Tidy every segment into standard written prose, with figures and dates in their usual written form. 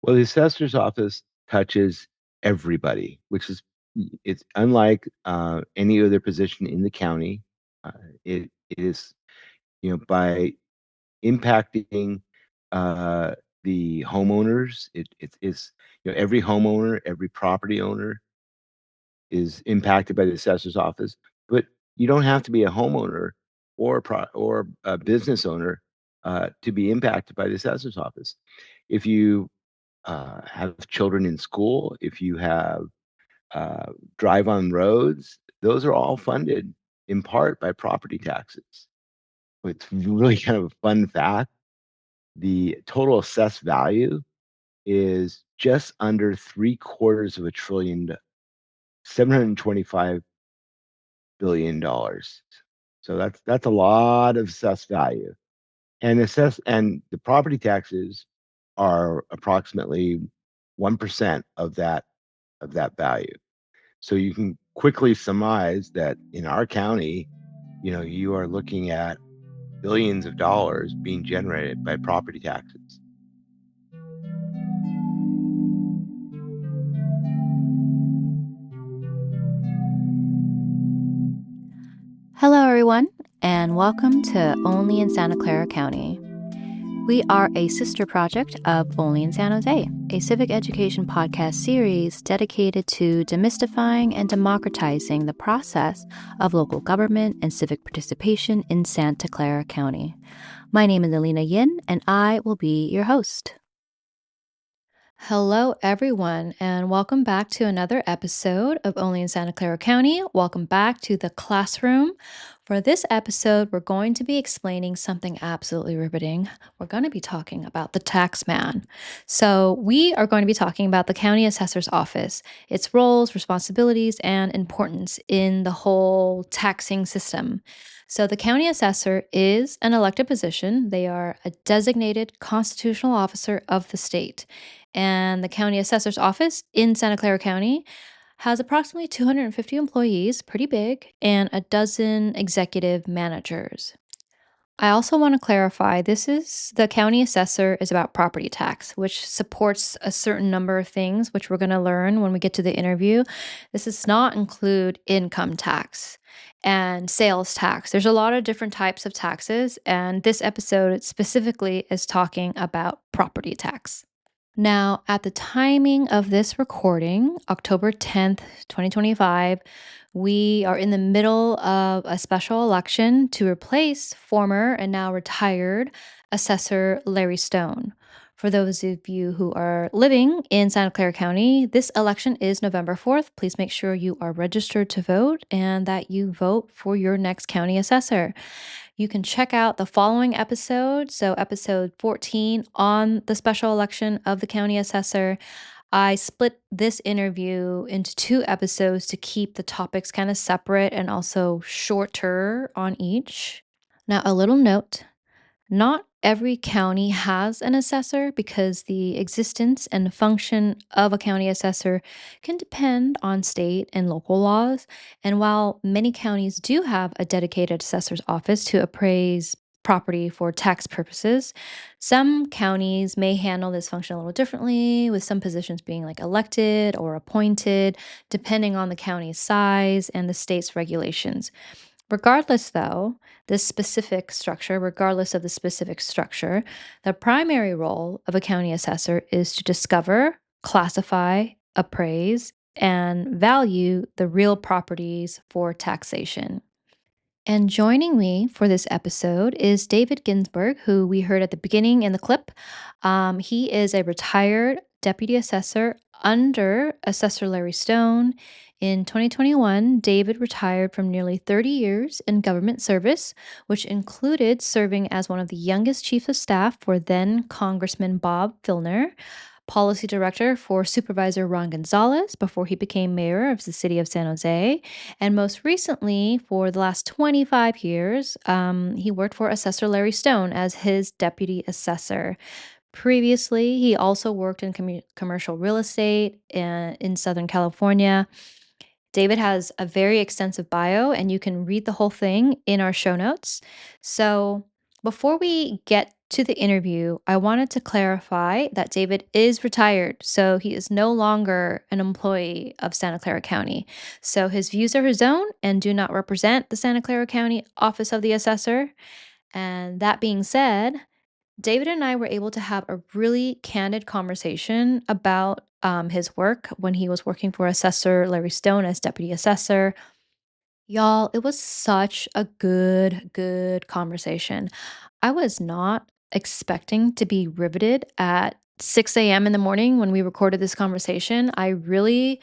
Well, the assessor's office touches everybody, which is it's unlike any other position in the county. Uh, it is, by impacting uh, the homeowners. It's every homeowner, every property owner is impacted by the assessor's office. But you don't have to be a homeowner or a business owner to be impacted by the assessor's office. If you have children in school, if you have drive on roads, those are all funded in part by property taxes. It's really kind of a fun fact. The total assessed value is just under $725 billion. So that's a lot of assessed value. And the property taxes are approximately 1% of that value. So you can quickly surmise that in our county, you are looking at billions of dollars being generated by property taxes. Hello, everyone, and welcome to Only in Santa Clara County. We are a sister project of Only in San Jose, a civic education podcast series dedicated to demystifying and democratizing the process of local government and civic participation in Santa Clara County. My name is Ellina Yin, and I will be your host. Hello, everyone, and welcome back to another episode of Only in Santa Clara County. Welcome back to the classroom. For this episode, we're going to be explaining something absolutely riveting. We're going to be talking about the tax man. So, we are going to be talking about the county assessor's office, its roles, responsibilities, and importance in the whole taxing system. So, the county assessor is an elected position. They are a designated constitutional officer of the state. And the county assessor's office in Santa Clara County has approximately 250 employees, pretty big, and a dozen executive managers. I also want to clarify this is the county assessor is about property tax, which supports a certain number of things, which we're going to learn when we get to the interview. This does not include income tax and sales tax. There's a lot of different types of taxes, and this episode specifically is talking about property tax. Now, at the timing of this recording, October 10th, 2025, we are in the middle of a special election to replace former and now retired Assessor Larry Stone. For those of you who are living in Santa Clara County, this election is November 4th. Please make sure you are registered to vote and that you vote for your next county assessor. You can check out the following episode, so episode 14 on the special election of the county assessor. I split this interview into two episodes to keep the topics kind of separate and also shorter on each. Now, a little note. Not every county has an assessor because the existence and function of a county assessor can depend on state and local laws. And while many counties do have a dedicated assessor's office to appraise property for tax purposes, some counties may handle this function a little differently, with some positions being like elected or appointed, depending on the county's size and the state's regulations. Regardless, though, regardless of the specific structure, the primary role of a county assessor is to discover, classify, appraise, and value the real properties for taxation. And joining me for this episode is David Ginsborg, who we heard at the beginning in the clip. He is a retired deputy assessor under Assessor Larry Stone. In 2021, David retired from nearly 30 years in government service, which included serving as one of the youngest chiefs of staff for then Congressman Bob Filner, policy director for Supervisor Ron Gonzales before he became mayor of the city of San Jose. And most recently, for the last 25 years, he worked for Assessor Larry Stone as his deputy assessor. Previously, he also worked in commercial real estate in Southern California. David has a very extensive bio, and you can read the whole thing in our show notes. So, Before we get to the interview, I wanted to clarify that David is retired, so he is no longer an employee of Santa Clara County. So his views are his own and do not represent the Santa Clara County Office of the Assessor. And that being said, David and I were able to have a really candid conversation about his work when he was working for Assessor Larry Stone as Deputy Assessor. Y'all, it was such a good conversation. I was not expecting to be riveted at 6 a.m. in the morning when we recorded this conversation. I really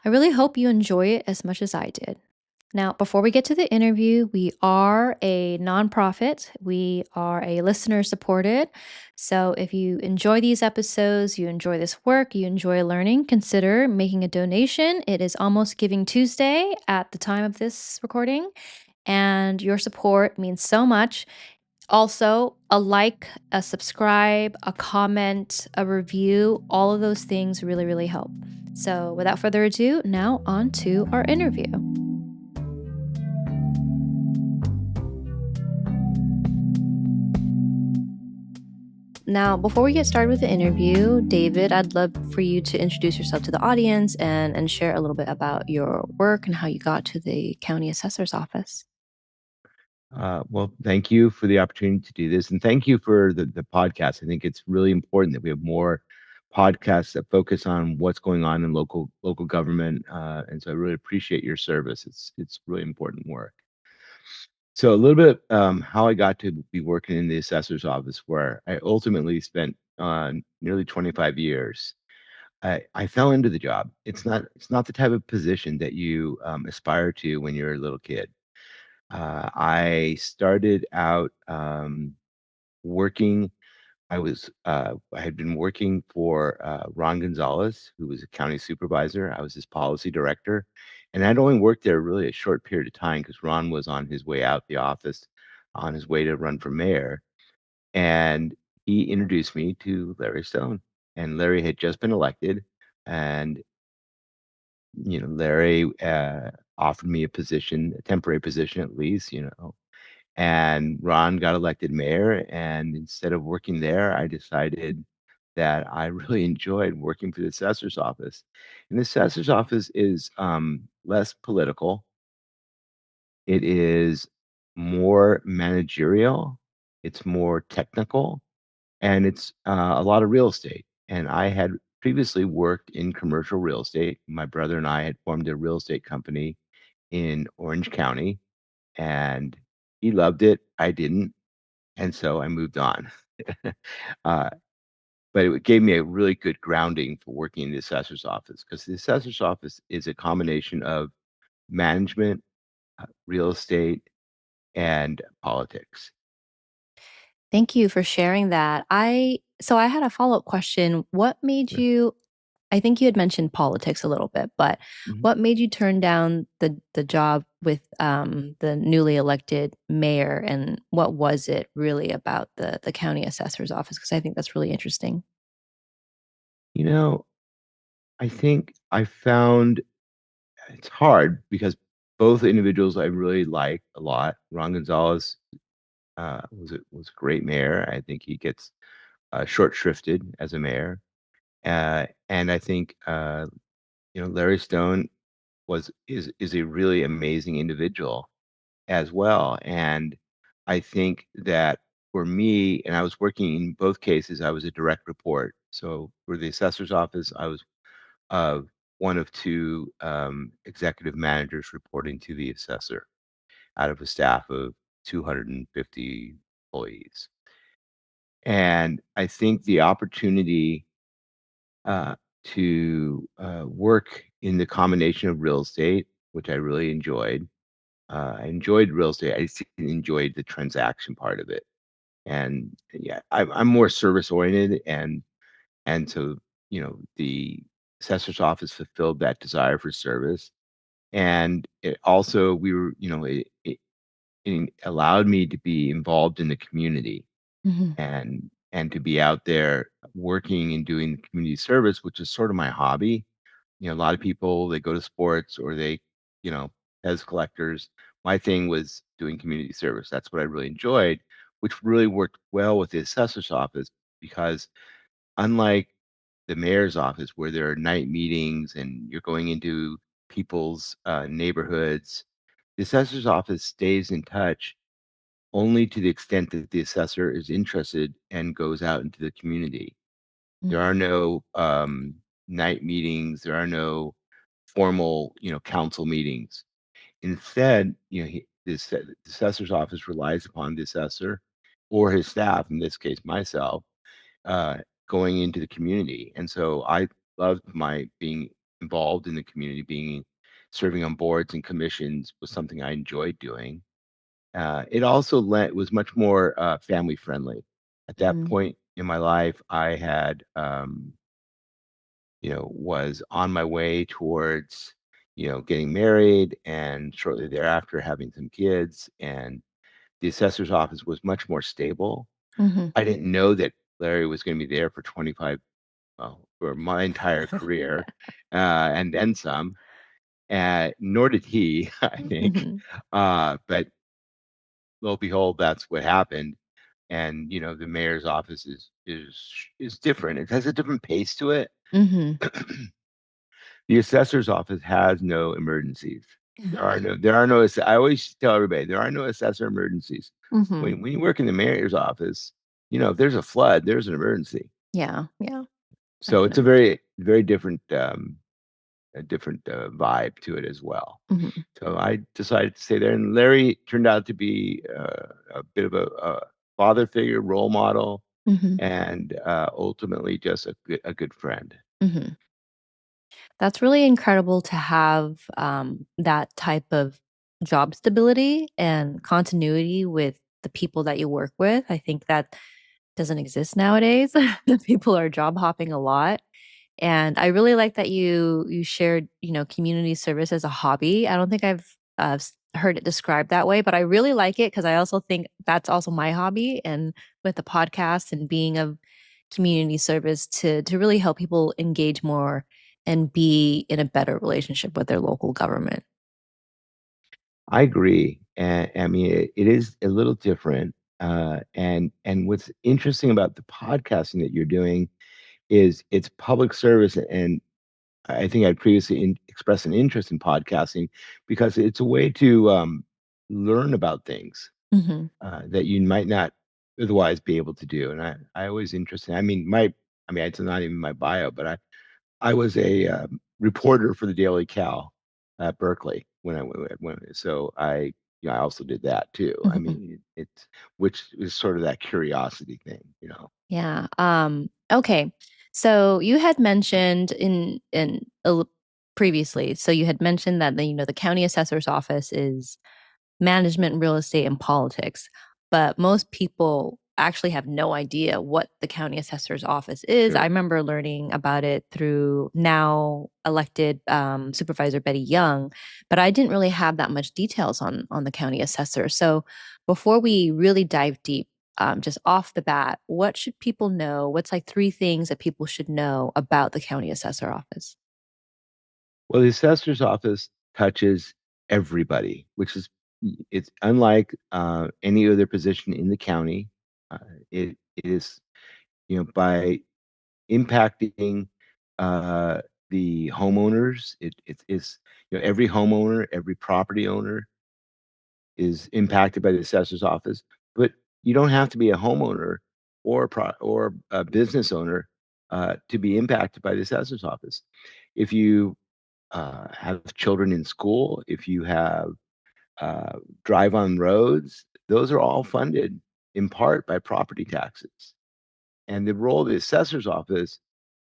hope you enjoy it as much as I did. Now, before we get to the interview, we are a nonprofit. We are a listener supported. So if you enjoy these episodes, you enjoy this work, you enjoy learning, consider making a donation. It is almost Giving Tuesday at the time of this recording, and your support means so much. Also, a like, a subscribe, a comment, a review, all of those things really help. So, without further ado, now on to our interview. Now, before we get started with the interview, David, I'd love for you to introduce yourself to the audience and share a little bit about your work and how you got to the county assessor's office. Well, thank you for the opportunity to do this, and thank you for the podcast. I think it's really important that we have more podcasts that focus on what's going on in local government, and so I really appreciate your service. It's really important work. So a little bit how I got to be working in the assessor's office, where I ultimately spent nearly 25 years. I fell into the job. It's not the type of position that you aspire to when you're a little kid. I started out working. I had been working for Ron Gonzales, who was a county supervisor. I was his policy director, and I'd only worked there really a short period of time because Ron was on his way out the office, on his way to run for mayor, and he introduced me to Larry Stone. And Larry had just been elected, and Larry offered me a position, a temporary position at least, and Ron got elected mayor, and instead of working there, I decided that I really enjoyed working for the assessor's office. And the assessor's office is, less political. It is more managerial, it's more technical, and it's, a lot of real estate. And I had previously worked in commercial real estate. My brother and I had formed a real estate company in Orange County, and he loved it, I didn't. And so I moved on. Uh, but it gave me a really good grounding for working in the assessor's office because the assessor's office is a combination of management, real estate, and politics. Thank you for sharing that. I had a follow-up question. What made Sure. you I think you had mentioned politics a little bit, but Mhm. what made you turn down the job with the newly elected mayor, and what was it really about the county assessor's office? Because I think that's really interesting. You know, I think I found it's hard because both individuals I really like a lot. Ron Gonzalez was a great mayor. I think he gets short shrifted as a mayor, and I think Larry Stone is a really amazing individual as well. And I think that for me, and I was working in both cases, I was a direct report. So for the assessor's office, I was uh, one of two executive managers reporting to the assessor out of a staff of 250 employees. And I think the opportunity uh, to work in the combination of real estate, which I really enjoyed. I enjoyed real estate. I just didn't enjoy the transaction part of it. And yeah, I'm more service oriented, and so the assessor's office fulfilled that desire for service, and it also we were it allowed me to be involved in the community Mhm. and to be out there working and doing community service, which is sort of my hobby. A lot of people, they go to sports or they, you know, as collectors. My thing was doing community service. That's what I really enjoyed. which really worked well with the assessor's office because unlike the mayor's office where there are night meetings and you're going into people's neighborhoods, the assessor's office stays in touch only to the extent that the assessor is interested and goes out into the community. There Mhm. are no night meetings. There are no formal, council meetings. Instead, the assessor's office relies upon the assessor or his staff, in this case, myself, uh, going into the community. And so I loved my being involved in the community, being serving on boards and commissions was something I enjoyed doing. It also was much more family friendly. At that Mhm. point in my life, I had, was on my way towards, getting married and shortly thereafter having some kids. And the assessor's office was much more stable. Mhm. I didn't know that Larry was going to be there for 25, well, for my entire career, and then some. Nor did he, I think. Mhm. But lo and behold, that's what happened. And the mayor's office is different. It has a different pace to it. Mhm. The assessor's office has no emergencies. There are no. I always tell everybody there are no assessor emergencies. Mhm. When you work in the mayor's office, if there's a flood, there's an emergency. Yeah, yeah, So it's a definitely. very different vibe to it as well. Mhm. So I decided to stay there, and Larry turned out to be a bit of a father figure, role model, Mhm. and ultimately just a good friend. Mhm. That's really incredible to have, that type of job stability and continuity with the people that you work with. I think that doesn't exist nowadays. People are job hopping a lot. And I really like that you shared, community service as a hobby. I don't think I've heard it described that way, but I really like it because I also think that's also my hobby. And with the podcast and being of community service to really help people engage more and be in a better relationship with their local government. I agree, and I mean it is a little different. And what's interesting about the podcasting that you're doing is it's public service, and I think I'd previously expressed an interest in podcasting because it's a way to learn about things Hmm. that you might not otherwise be able to do. And I always interested. I mean, it's not even my bio, but I was a reporter for the Daily Cal at Berkeley so I also did that too. I mean, it's which is sort of that curiosity thing. Yeah. Okay. So you had mentioned previously. So you had mentioned that the county assessor's office is management, real estate, and politics. But most people actually have no idea what the county assessor's office is. I Sure. remember learning about it through now elected Supervisor Betty Young, but I didn't really have that much details on the county assessor. So before we really dive deep, just off the bat, what should people know? What's like three things that people should know about the county assessor office? Well, the assessor's office touches everybody, which is it's unlike any other position in the county. Uh, it is by impacting uh, the homeowners. It's every homeowner, every property owner is impacted by the assessor's office. But you don't have to be a homeowner or a business owner to be impacted by the assessor's office. If you have children in school, if you have uh, drive on roads, those are all funded in part by property taxes. And the role of the assessor's office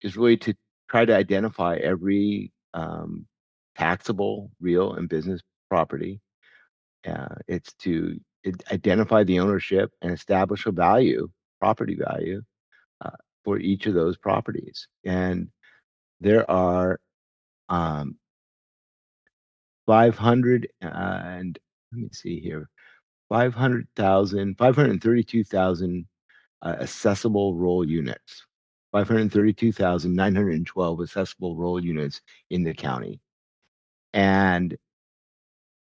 is really to try to identify every taxable real and business property. It's to identify the ownership and establish a value, property value, uh, for each of those properties. And there are um, 500 and let me see here, 532,000 accessible roll units, 532,912 accessible roll units in the county. And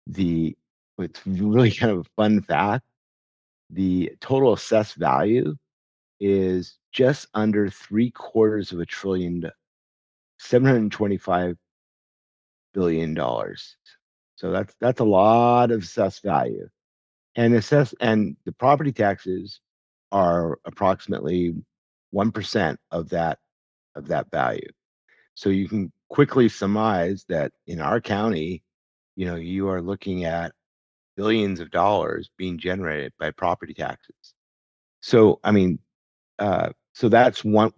the what's really kind of a fun fact the total assessed value is just under $725 billion. So that's a lot of assessed value. And the property taxes are approximately 1% of that value. So you can quickly surmise that in our county, you are looking at billions of dollars being generated by property taxes. So I mean, so that's one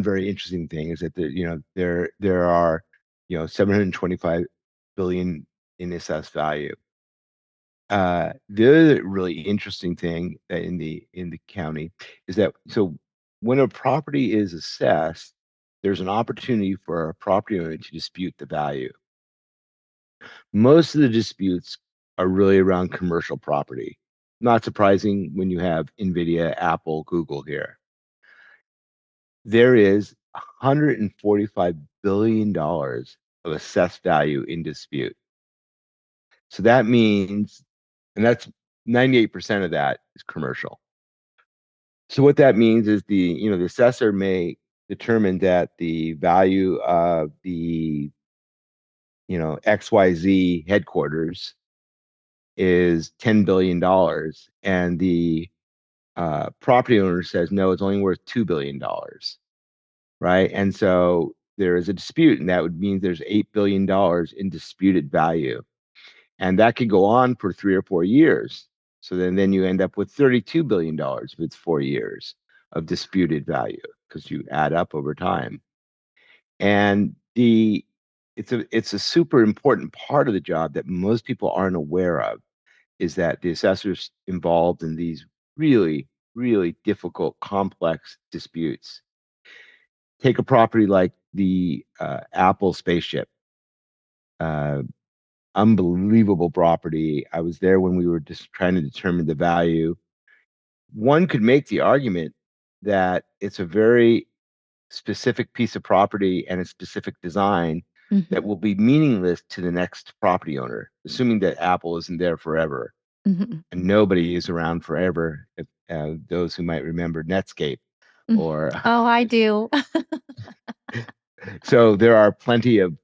very interesting thing is that there are 725 billion in assessed value. The other really interesting thing in the county is that when a property is assessed, there's an opportunity for a property owner to dispute the value. Most of the disputes are really around commercial property. Not surprising when you have NVIDIA, Apple, Google here. There is $145 billion of assessed value in dispute. So that means, and that's 98% of that is commercial. So what that means is the assessor may determine that the value of the XYZ headquarters is $10 billion, and the property owner says no, it's only worth $2 billion, right? And so there is a dispute, and that would mean there's $8 billion in disputed value, and that could go on for 3 or 4 years. So then you end up with $32 billion if it's 4 years of disputed value because you add up over time. And it's a super important part of the job that most people aren't aware of is that the assessors involved in these really, really difficult, complex disputes. Take a property like the Apple spaceship. Uh, Unbelievable property. I was there when we were just trying to determine the value. One could make the argument that it's a very specific piece of property and a specific design that Mhm. will be meaningless to the next property owner, assuming that Apple isn't there forever. Mhm. And nobody is around forever. If, those who might remember Netscape Mm. or Oh, I do. so there are plenty of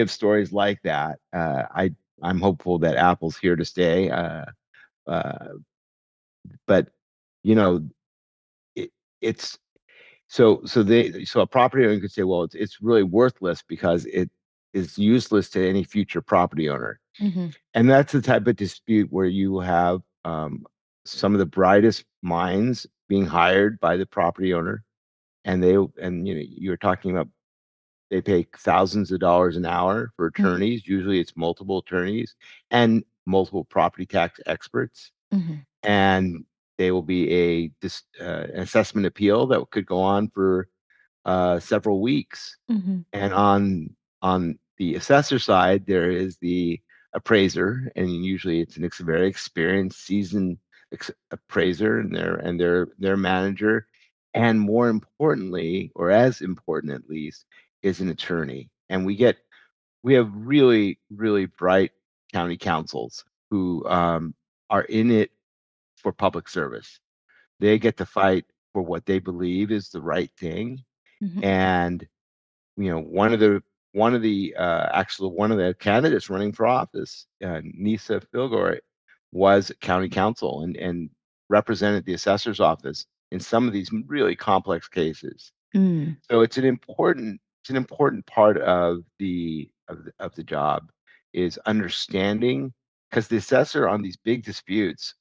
stories like that. I'm hopeful that Apple's here to stay. Uh, but you know, it, it's so a property owner could say, well, it's really worthless because it is useless to any future property owner. Mhm. And that's the type of dispute where you have some of the brightest minds being hired by the property owner, and you're talking about they pay thousands of dollars an hour for Mhm. attorneys. Usually, it's multiple attorneys and multiple property tax experts, Mhm. and they will be an assessment appeal that could go on for several weeks. Mhm. And on the assessor side, there is the appraiser, and usually it's a very experienced, seasoned appraiser, and their manager, and more importantly, or as important at least, is an attorney. And we have really really bright county councils who are in it for public service. They get to fight for what they believe is the right thing, Mhm. and one of the candidates running for office, Nisa Filgore, was county council and represented the assessor's office in some of these really complex cases. Mm. So it's an important part of of the job is understanding because the assessor on these big disputes,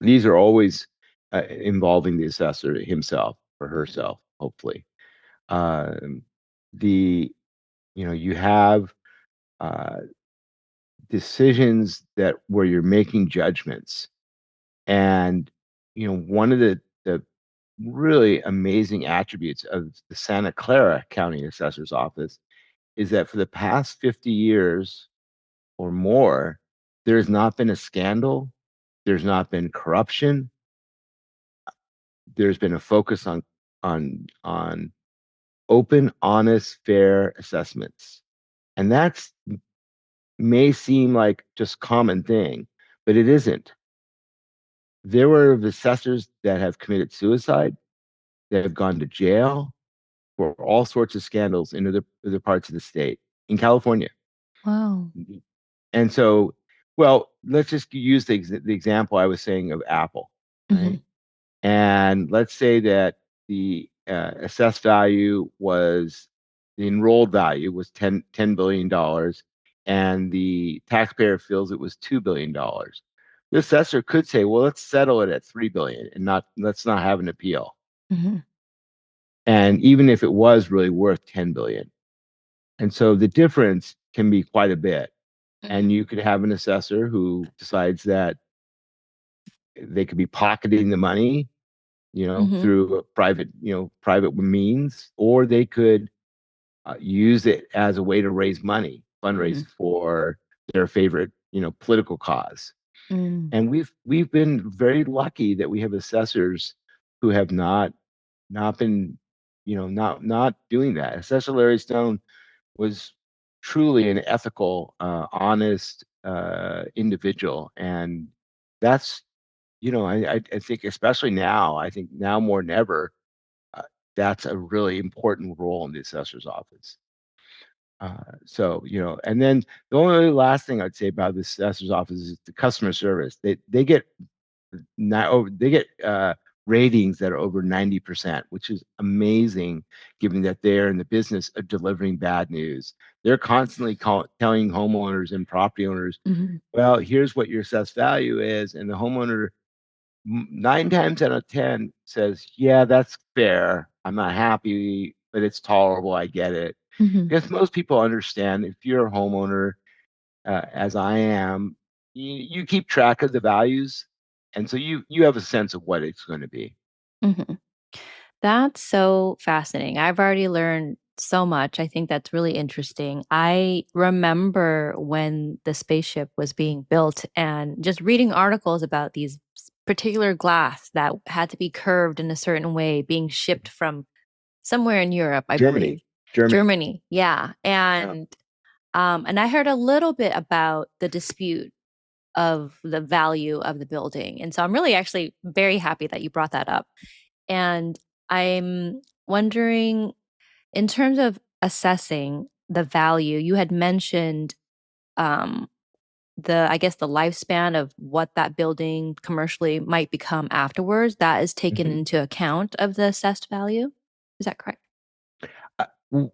these are always involving the assessor himself or herself, hopefully. Um, the you have uh, decisions that where you're making judgments, and one of the really amazing attributes of the Santa Clara County Assessor's Office is that for the past 50 years or more, there has not been a scandal, there's not been corruption, there's been a focus on open, honest, fair assessments. And that's may seem like just common thing, but it isn't. there were assessors that have committed suicide, that have gone to jail for all sorts of scandals in other parts of the state in California. Wow. And so, well, let's just use the example I was saying of Apple, Mm-hmm. right? And let's say that the assessed value was the enrolled value was $10 billion dollars, and the taxpayer feels it was $2 billion dollars. The assessor could say, well, let's settle it at 3 billion dollars and let's not have an appeal. Mm-hmm. And even if it was really worth 10 billion dollars. And so the difference can be quite a bit. And you could have an assessor who decides that they could be pocketing the money, Mm-hmm. through a private means, or they could use it as a way to raise money, Mm-hmm. fundraise for their favorite, political cause. Mm-hmm. And we've been very lucky that we have assessors who have not been, not doing that. Assessor Larry Stone was truly an ethical, honest individual, and that's, I think especially now, I think now more than ever, uh, that's a really important role in the assessor's office. So, and then the only last thing I'd say about the assessor's office is the customer service. They get not over they get ratings that are over 90%, which is amazing given that they're in the business of delivering bad news. They're constantly telling homeowners and property owners, Mm-hmm. well, here's what your assessed value is, and the homeowner 9 times out of 10 says, yeah, that's fair. I'm not happy, but it's tolerable. I get it. Mm-hmm. Because most people understand, if you're a homeowner, as I am, you keep track of the values. And so you have a sense of what it's going to be. Mm-hmm. That's so fascinating. I've already learned so much. I think that's really interesting. I remember when the spaceship was being built and just reading articles about these particular glass that had to be curved in a certain way being shipped from somewhere in Europe, I believe. Germany, Germany. Germany. Yeah. Yeah. And I heard a little bit about the dispute of the value of the building. And so I'm really actually very happy that you brought that up. And I'm wondering, in terms of assessing the value, you had mentioned um, I guess, the lifespan of what that building commercially might become afterwards. That is taken Mhm. into account of the assessed value. Is that correct? W-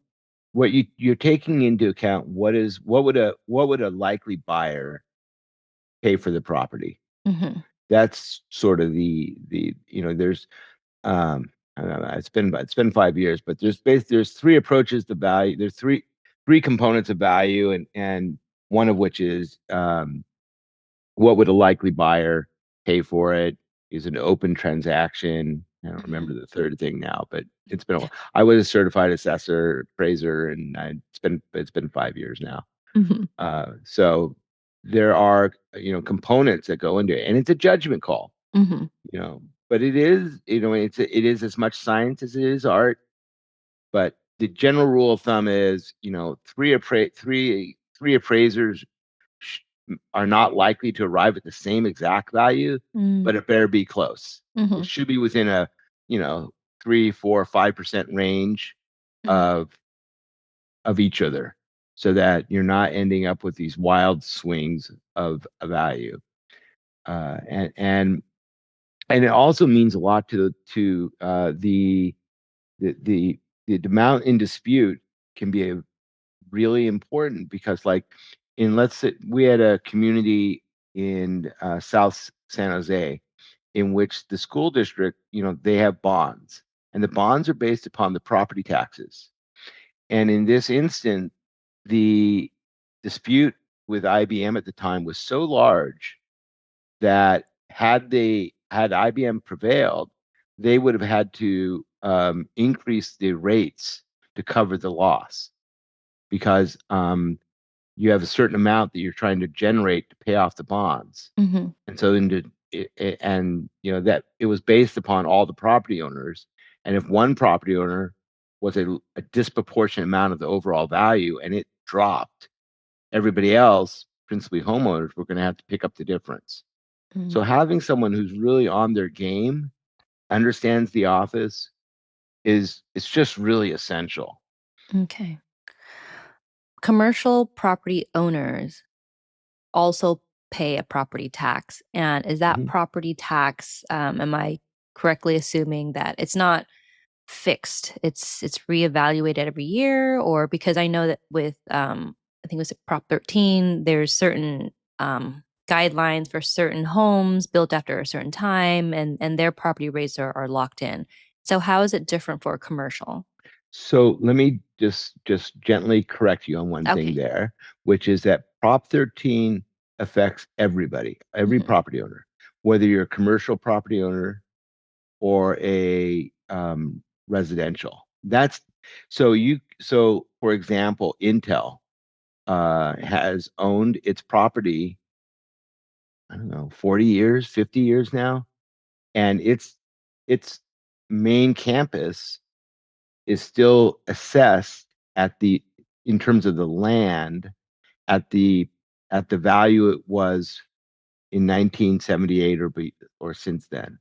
what you're taking into account, what would a likely buyer pay for the property? Mm-hmm. That's sort of there's um I don't know, it's been 5 years, but there's three approaches to value. There's three components of value, and one of which is, what would a likely buyer pay for it? Is an open transaction. I don't Mm-hmm. remember the third thing now, but it's been a while. I was a certified assessor appraiser, and it's been 5 years now. Mm-hmm. So there are, components that go into it, and it's a judgment call, Mm-hmm. you know. But it is as much science as it is art. But the general rule of thumb is, three appraisers sh- are not likely to arrive at the same exact value, but it better be close. Mm-hmm. It should be within a, you know, 3, 4, 5% range Mm-hmm. of each other, so that you're not ending up with these wild swings of a value. And it also means a lot to the the the amount in dispute can be really important, because, like, let's say we had a community in South San Jose, in which the school district, they have bonds, and the bonds are based upon the property taxes. And in this instant, the dispute with IBM at the time was so large that, had IBM prevailed, they would have had to increase the rates to cover the loss, because you have a certain amount that you're trying to generate to pay off the bonds. Mm-hmm. And so that it was based upon all the property owners. And if one property owner was a disproportionate amount of the overall value and it dropped, everybody else, principally homeowners, were going to have to pick up the difference. So Mm. having someone who's really on their game, understands the office, is it's just really essential. Okay. Commercial property owners also pay a property tax. And is that Mhm. property tax, am I correctly assuming that it's not fixed? It's reevaluated every year, or because I know that with I think it was Prop 13, there's certain guidelines for certain homes built after a certain time, and their property rates are locked in. So how is it different for a commercial? So let me just gently correct you on one thing Okay. there, which is that Prop 13 affects everybody, every Hmm. property owner, whether you're a commercial property owner or a residential. That's so for example, Intel has owned its property, I don't know, 40 years, 50 years now, and its main campus is still assessed at the in terms of the land at the value it was in 1978 or since then.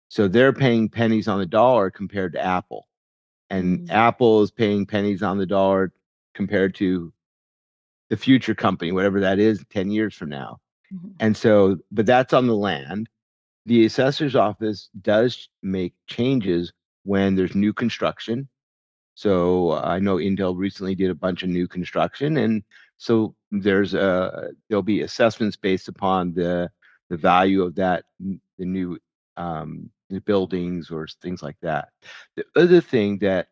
So they're paying pennies on the dollar compared to Apple, and Mm-hmm. Apple is paying pennies on the dollar compared to the future company, whatever that is, 10 years from now. And so, but that's on the land. The assessor's office does make changes when there's new construction. So I know Intel recently did a bunch of new construction, and so there'll be assessments based upon the value of the new the buildings or things like that. The other thing that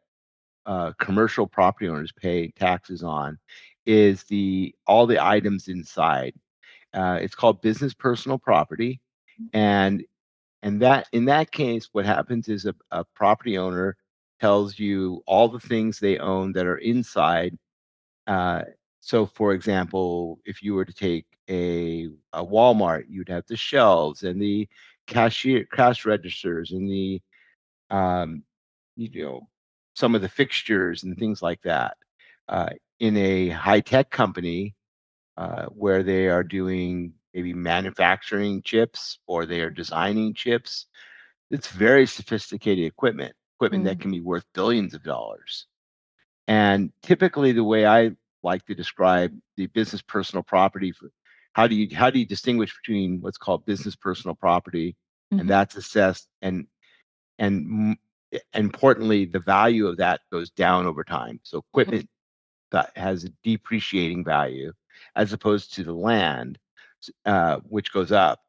commercial property owners pay taxes on is the all the items inside. It's called business personal property, and that in that case, what happens is a property owner tells you all the things they own that are inside. Uh, so, for example, if you were to take a Walmart, you'd have the shelves and the cash registers and the um, you know some of the fixtures and things like that. Uh, in a high tech company where they are doing maybe manufacturing chips or they are designing chips, it's very sophisticated equipment that Mm-hmm. can be worth billions of dollars. And typically, the way I like to describe the business personal property for how do you distinguish between what's called business personal property, and Mm-hmm. that's assessed and importantly, the value of that goes down over time. So equipment that has a depreciating value as opposed to the land, which goes up.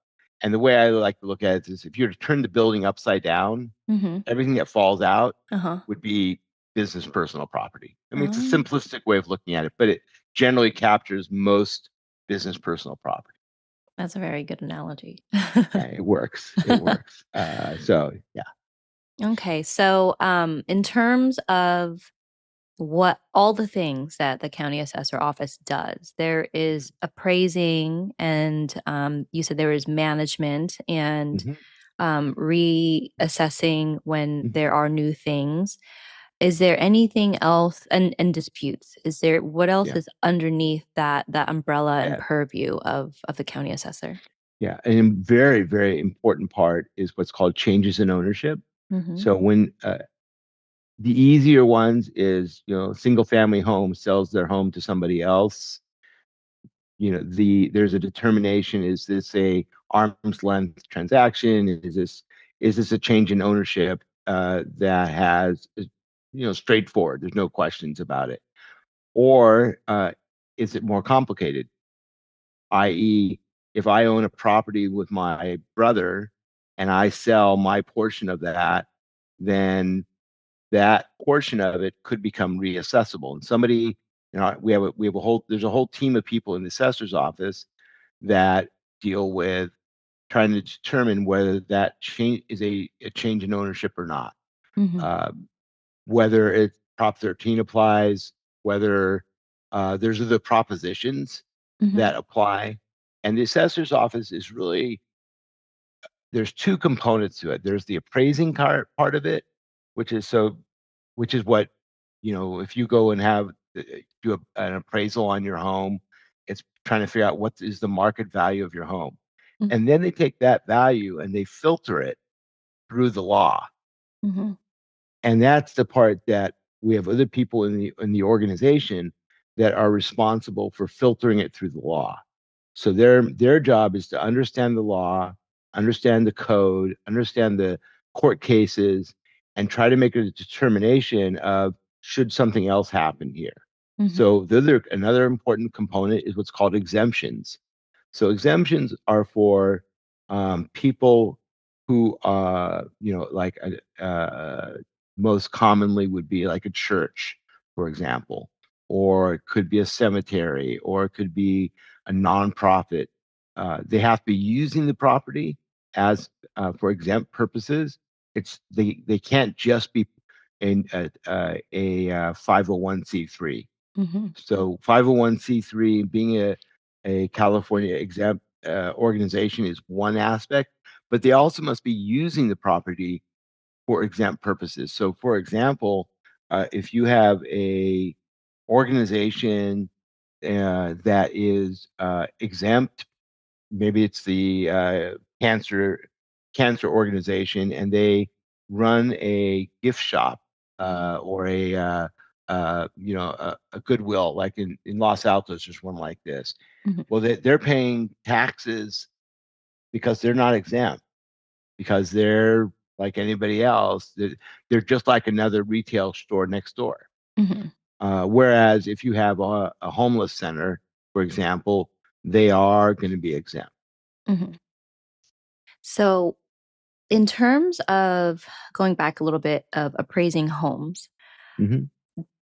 And the way I like to look at it is if you were to turn the building upside down, Mm-hmm. everything that falls out Uh-huh. would be business personal property. I mean, it's a Oh, simplistic way of looking at it, but it generally captures most business personal property. that's a very good analogy. Yeah, it works. It works. So yeah. Okay, so in terms of what all the things that the county assessor office does, there is appraising, and you said there is management and Mhm. reassessing when Mhm. there are new things. Is there anything else, and disputes? Is there what else Yeah. is underneath that umbrella and Yeah. purview of the county assessor? Yeah. And a very, very important part is what's called changes in ownership. Mm-hmm. So when the easier ones is, single family home sells their home to somebody else. There's a determination, is this a arm's length transaction? Is this a change in ownership that has straightforward, there's no questions about it, or is it more complicated, i.e., if I own a property with my brother and I sell my portion of that, then that portion of it could become reassessable. And somebody, we have a whole there's a whole team of people in the assessor's office that deal with trying to determine whether that change is a change in ownership or not. Mm-hmm. Um, Whether it Prop 13 applies, whether there's other propositions Mm-hmm. that apply. And the assessor's office is really, there's two components to it. There's the appraising part of it, which is so, which is what, if you go and do an appraisal on your home, it's trying to figure out what is the market value of your home. Mm. And then they take that value and they filter it through the law. Mhm. And that's the part that we have other people in the organization that are responsible for filtering it through the law. So their job is to understand the law, understand the code, understand the court cases, and try to make a determination of should something else happen here. Mhm. So the other another important component is what's called exemptions. So exemptions are for people who, like most commonly would be like a church, for example, or it could be a cemetery, or it could be a nonprofit. They have to be using the property as for exempt purposes. They can't just be in a 501c3. Mhm. So 501c3 being a California exempt organization is one aspect, but they also must be using the property for exempt purposes. So, for example, if you have a organization that is exempt, maybe it's the cancer organization, and they run a gift shop or a Goodwill, like in Los Altos, there's one like this. Mhm. Well, they're paying taxes because they're not exempt, because they're like anybody else. They're just like another retail store next door. Mhm. Whereas if you have a homeless center, for example, they are going to be exempt. Mhm. So, in terms of going back a little bit of appraising homes, Mhm.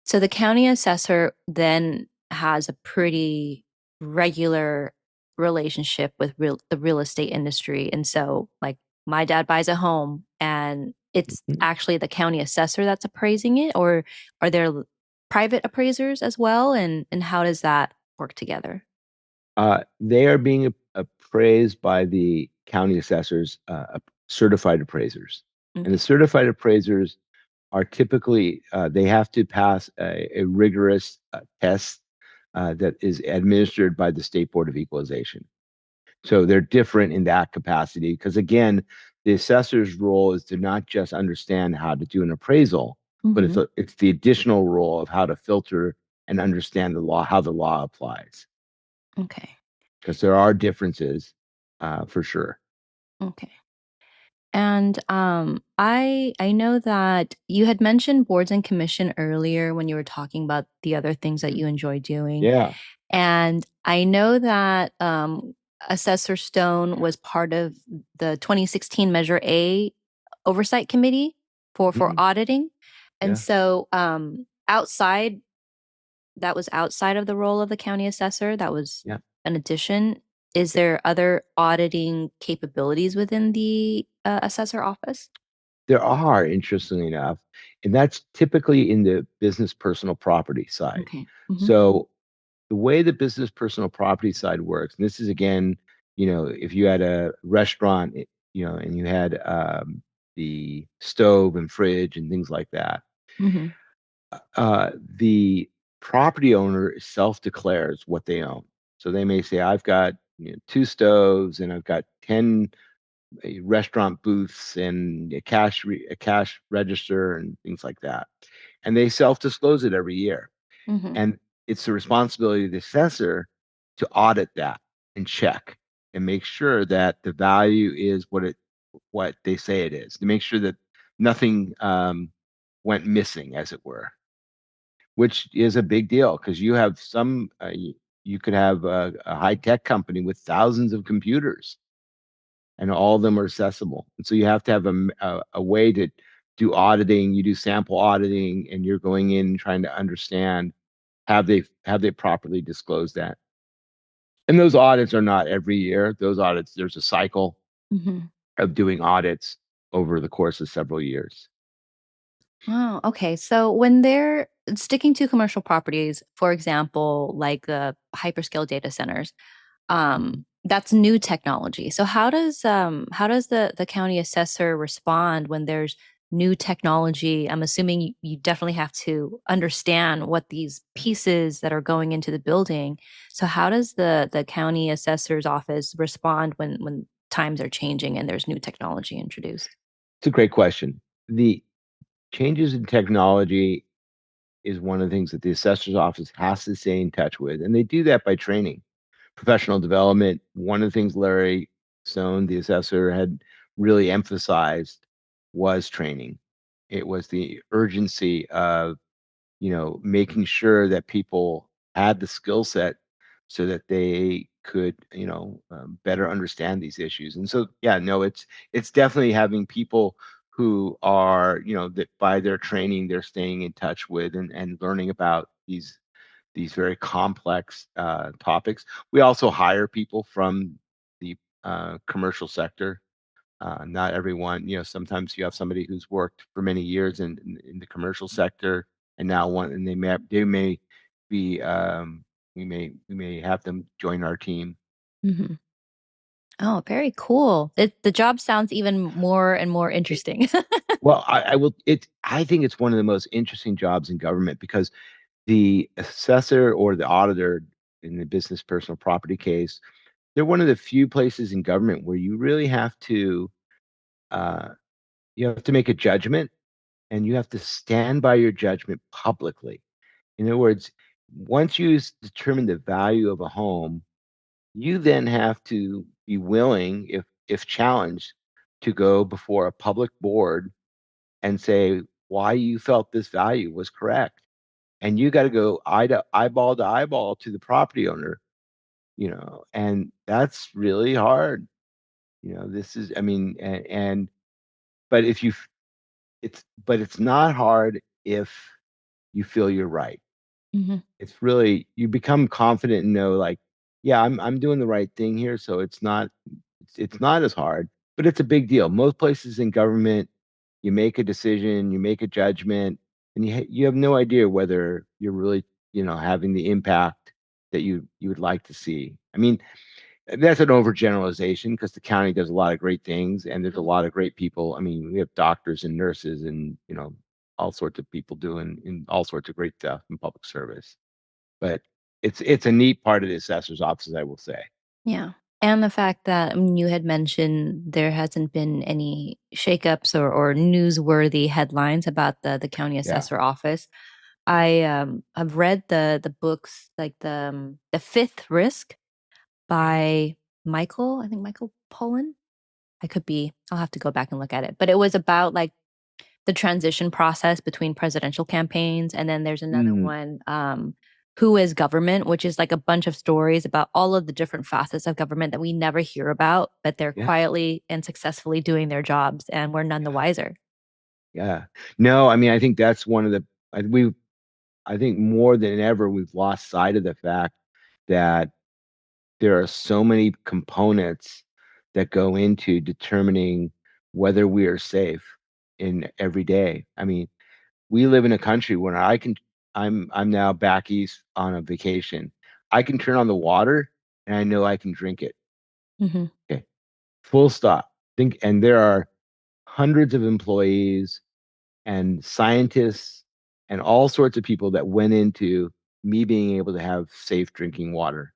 so the county assessor then has a pretty regular relationship with the real estate industry. And so, like, my dad buys a home and it's Mhm. actually the county assessor that's appraising it, or are there private appraisers as well? And how does that work together? They are being appraised by the county assessors, certified appraisers. And the Okay. certified appraisers are typically, they have to pass a rigorous test that is administered by the State Board of Equalization. So they're different in that capacity because, again, the assessor's role is to not just understand how to do an appraisal, but Hmm. it's the additional role of how to filter and understand the law, how the law applies, Okay. because there are differences for sure. Okay. And I know that you had mentioned boards and commission earlier when you were talking about the other things that you enjoy doing. Yeah. And I know that Assessor Stone was part of the 2016 Measure A oversight committee for Mhm. auditing. And Yeah. so outside that was outside of the role of the county assessor. That was Yeah. an addition. Is there other auditing capabilities within the assessor office? There are, interestingly enough, and that's typically in the business personal property side. Okay. Hmm. So the way the business personal property side works, and this is again, if you had a restaurant, and you had the stove and fridge and things like that, Hmm. the property owner self declares what they own. So they may say, I've got two stoves and I've got 10 restaurant booths and a cash register and things like that. And they self disclose it every year. Hmm. And it's the responsibility of the assessor to audit that and check and make sure that the value is what they say it is, to make sure that nothing went missing, as it were, which is a big deal because you have you could have a high tech company with thousands of computers and all of them are accessible. And so you have to have a way to do auditing. You do sample auditing, and you're going in and trying to understand have they properly disclosed that. And those audits are not every year. Those audits, there's a cycle Hmm. of doing audits over the course of several years. Oh, okay. So when they're sticking to commercial properties, for example, like the hyperscale data centers, Mhm. that's new technology. So how does the county assessor respond when there's new technology, I'm assuming you definitely have to understand what these pieces that are going into the building. So how does the county assessor's office respond when times are changing and there's new technology introduced? It's a great question. The changes in technology is one of the things that the assessor's office has to stay in touch with, and they do that by training, professional development. One of the things Larry Stone, the assessor, had really emphasized was training. It was the urgency of, making sure that people had the skill set so that they could, better understand these issues. And so, yeah, no, it's definitely having people who are, that by their training, they're staying in touch with and learning about these very complex topics. We also hire people from the commercial sector. Not everyone, sometimes you have somebody who's worked for many years in the commercial sector, and now and they may be, we may have them join our team. Mhm. Oh, very cool. The job sounds even more and more It, interesting. well, I think it's one of the most interesting jobs in government because the assessor or the auditor in the business personal property case, they're one of the few places in government where uh, you have to make a judgment, and you have to stand by your judgment publicly. In other words, once you determine the value of a home, you then have to be willing, if challenged, to go before a public board and say why you felt this value was correct. And you got to go eyeball to eyeball to the property owner, and that's really hard. This is, I mean, but if you, but it's not hard if you feel you're right. Mhm. It's really, you become confident and know, like, yeah, I'm doing the right thing here, so it's not as hard, but it's a big deal. Most places in government, you make a decision, you make a judgment, and you have no idea whether you're really, having the impact that you would like to see. I mean, that's an overgeneralization because the county does a lot of great things and there's a lot of great people. I mean, we have doctors and nurses and, all sorts of people doing in all sorts of great stuff in public service. But it's a neat part of the assessor's office, I will say. Yeah. And the fact that you had mentioned there hasn't been any shakeups or newsworthy headlines about the county Yeah. assessor office. I have read the books like the Fifth Risk by Michael, I think Michael Pollan. I'll have to go back and look at it. But it was about like the transition process between presidential campaigns. And then there's another Mm, one, Who is Government, which is like a bunch of stories about all of the different facets of government that we never hear about, but they're yeah. quietly and successfully doing their jobs, and we're none the Yeah. wiser. Yeah. No, I mean, I think that's one of the, I think more than ever, we've lost sight of the fact that there are so many components that go into determining whether we are safe in every day. I mean, we live in a country where I'm now back east on a vacation. I can turn on the water and I know I can drink it. Hmm. Okay. Full stop. And there are hundreds of employees and scientists and all sorts of people that went into me being able to have safe drinking water.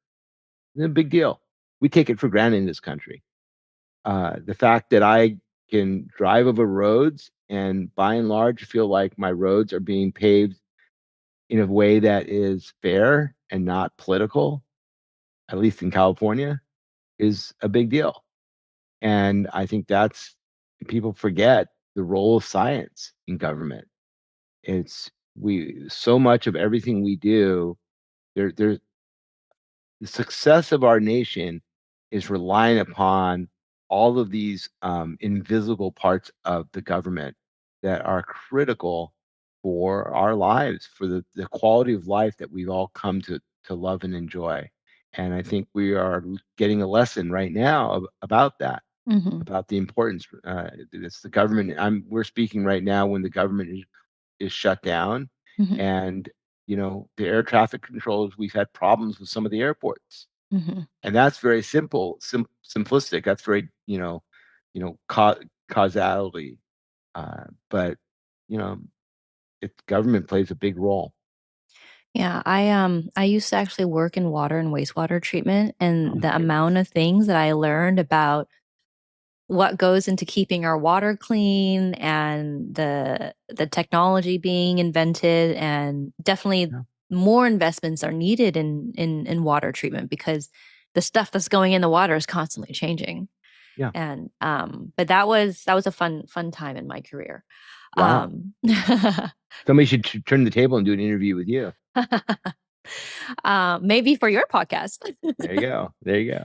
It's a big deal. We take it for granted in this country. The fact that I can drive over roads and by and large feel like my roads are being paved in a way that is fair and not political, at least in California, is a big deal. And I think that's, people forget the role of science in government. It's we so much of everything we do, there's the success of our nation is relying upon all of these invisible parts of the government that are critical for our lives, for the quality of life that we've all come to love and enjoy. And I think we are getting a lesson right now about that, Hmm. about the importance. It's the government. We're speaking right now when the government is shut down, Hmm. and the air traffic controllers. We've had problems with some of the airports, Hmm. and that's very simplistic. That's very causality. But you know, government plays a big role. Yeah, I used to actually work in water and wastewater treatment, Oh and my the amount goodness. of things that I learned about what goes into keeping our water clean and the technology being invented, and definitely Yeah. more investments are needed in water treatment because the stuff that's going in the water is constantly changing. Yeah. And but that was a fun time in my career. Wow. Somebody should turn the table and do an interview with you. Maybe for your podcast. There you go. There you go.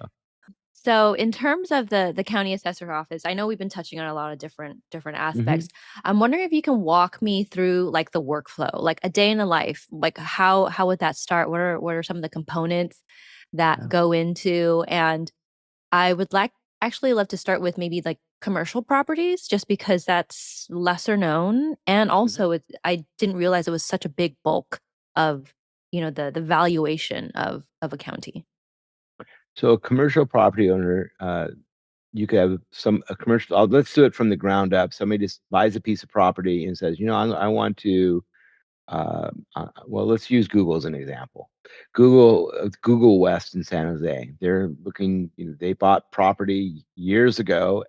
So, in terms of the county assessor office, I know we've been touching on a lot of different Hmm. aspects. I'm wondering if you can walk me through like the workflow, like a day in the life. Like how would that start? What are some of the components that Yeah. go into? And I would actually love to start with maybe like commercial properties, just because that's lesser known, and Mhm. also I didn't realize it was such a big bulk of the valuation of a county. So a commercial property owner, you could have a commercial. Let's do it from the ground up. Somebody just buys a piece of property and says, I want to. Well, let's use Google as an example. Google West in San Jose. They're looking. They bought property years ago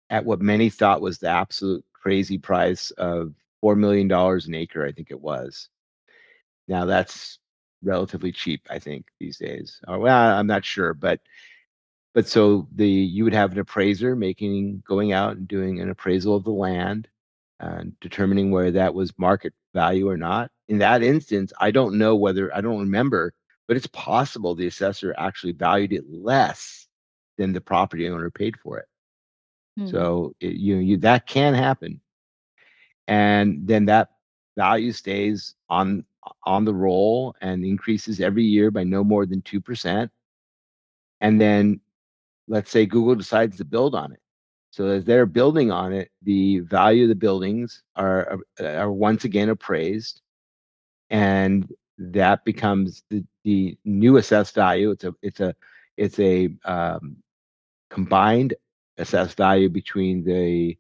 at what many thought was the absolute crazy price of $4 million an acre. I think it was. Now that's relatively cheap, I think, these days. Well, I'm not sure, but so you would have an appraiser going out and doing an appraisal of the land and determining whether that was market value or not. In that instance, I don't remember, but it's possible the assessor actually valued it less than the property owner paid for it. Hmm. So that can happen, and then that value stays on the roll and increases every year by no more than 2%. And then let's say Google decides to build on it. So as they're building on it, the value of the buildings are once again appraised, and that becomes the new assessed value. It's a combined assessed value between the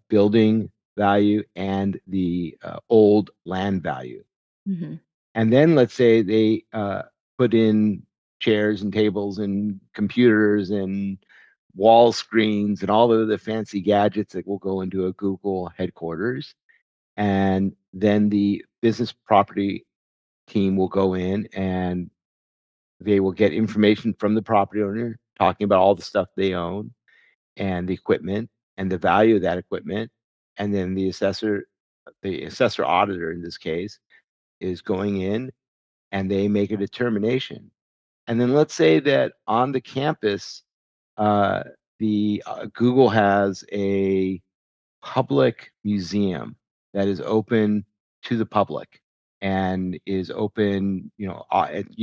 building value and the old land value. Hmm. And then let's say they put in chairs and tables and computers and wall screens and all of the fancy gadgets that will go into a Google headquarters. And then the business property team will go in and they will get information from the property owner talking about all the stuff they own and the equipment and the value of that equipment. And then the assessor auditor in this case, is going in and they make a determination. And then let's say that on the campus, uh, the Google has a public museum that is open to the public and is open. You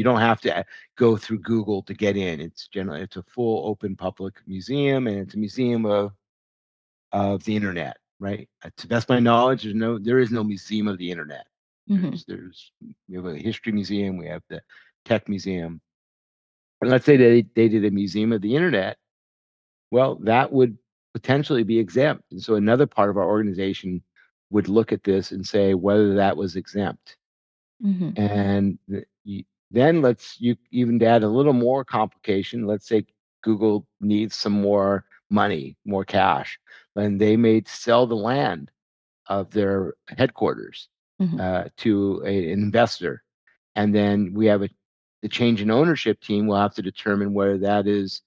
don't have to go through Google to get in. It's a full open public museum, and it's a museum of the internet, right? To the best of my knowledge, there is no museum of the internet. Hmm. There's We have a history museum, we have the tech museum, and let's say they did a museum of the internet. Well, that would potentially be exempt, and so another part of our organization would look at this and say whether that was exempt. Hmm. And then you even add a little more complication. Let's say Google needs some more money, more cash, and they may sell the land of their headquarters Hmm. an investor. And then the change in ownership team will have to determine whether that is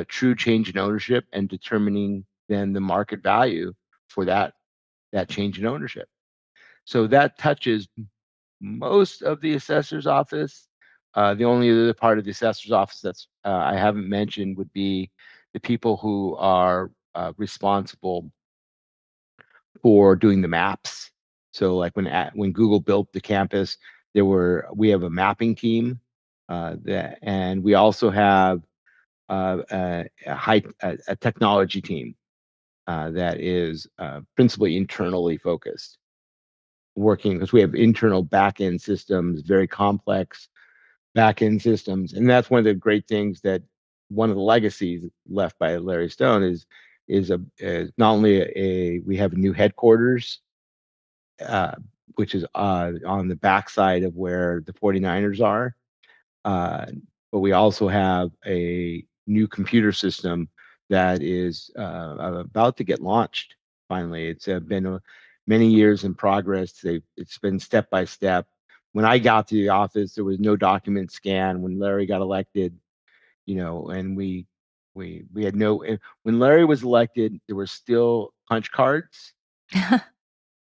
true change in ownership and determining then the market value for that change in ownership. So that touches most of the assessor's office. The only other part of the assessor's office that's I haven't mentioned would be the people who are responsible for doing the maps. So like when Google built the campus, we have a mapping team, and we also have a technology team that is principally internally focused, working because we have internal back-end systems, very complex back-end systems, and that's one of the great things that one of the legacies left by Larry Stone is is not only we have a new headquarters, uh, which is on the backside of where the 49ers are. Uh, but we also have a new computer system that is about to get launched. Finally, it's been many years in progress. It's been step by step. When I got to the office, there was no document scan. When Larry got elected, and we had no. When Larry was elected, there were still punch cards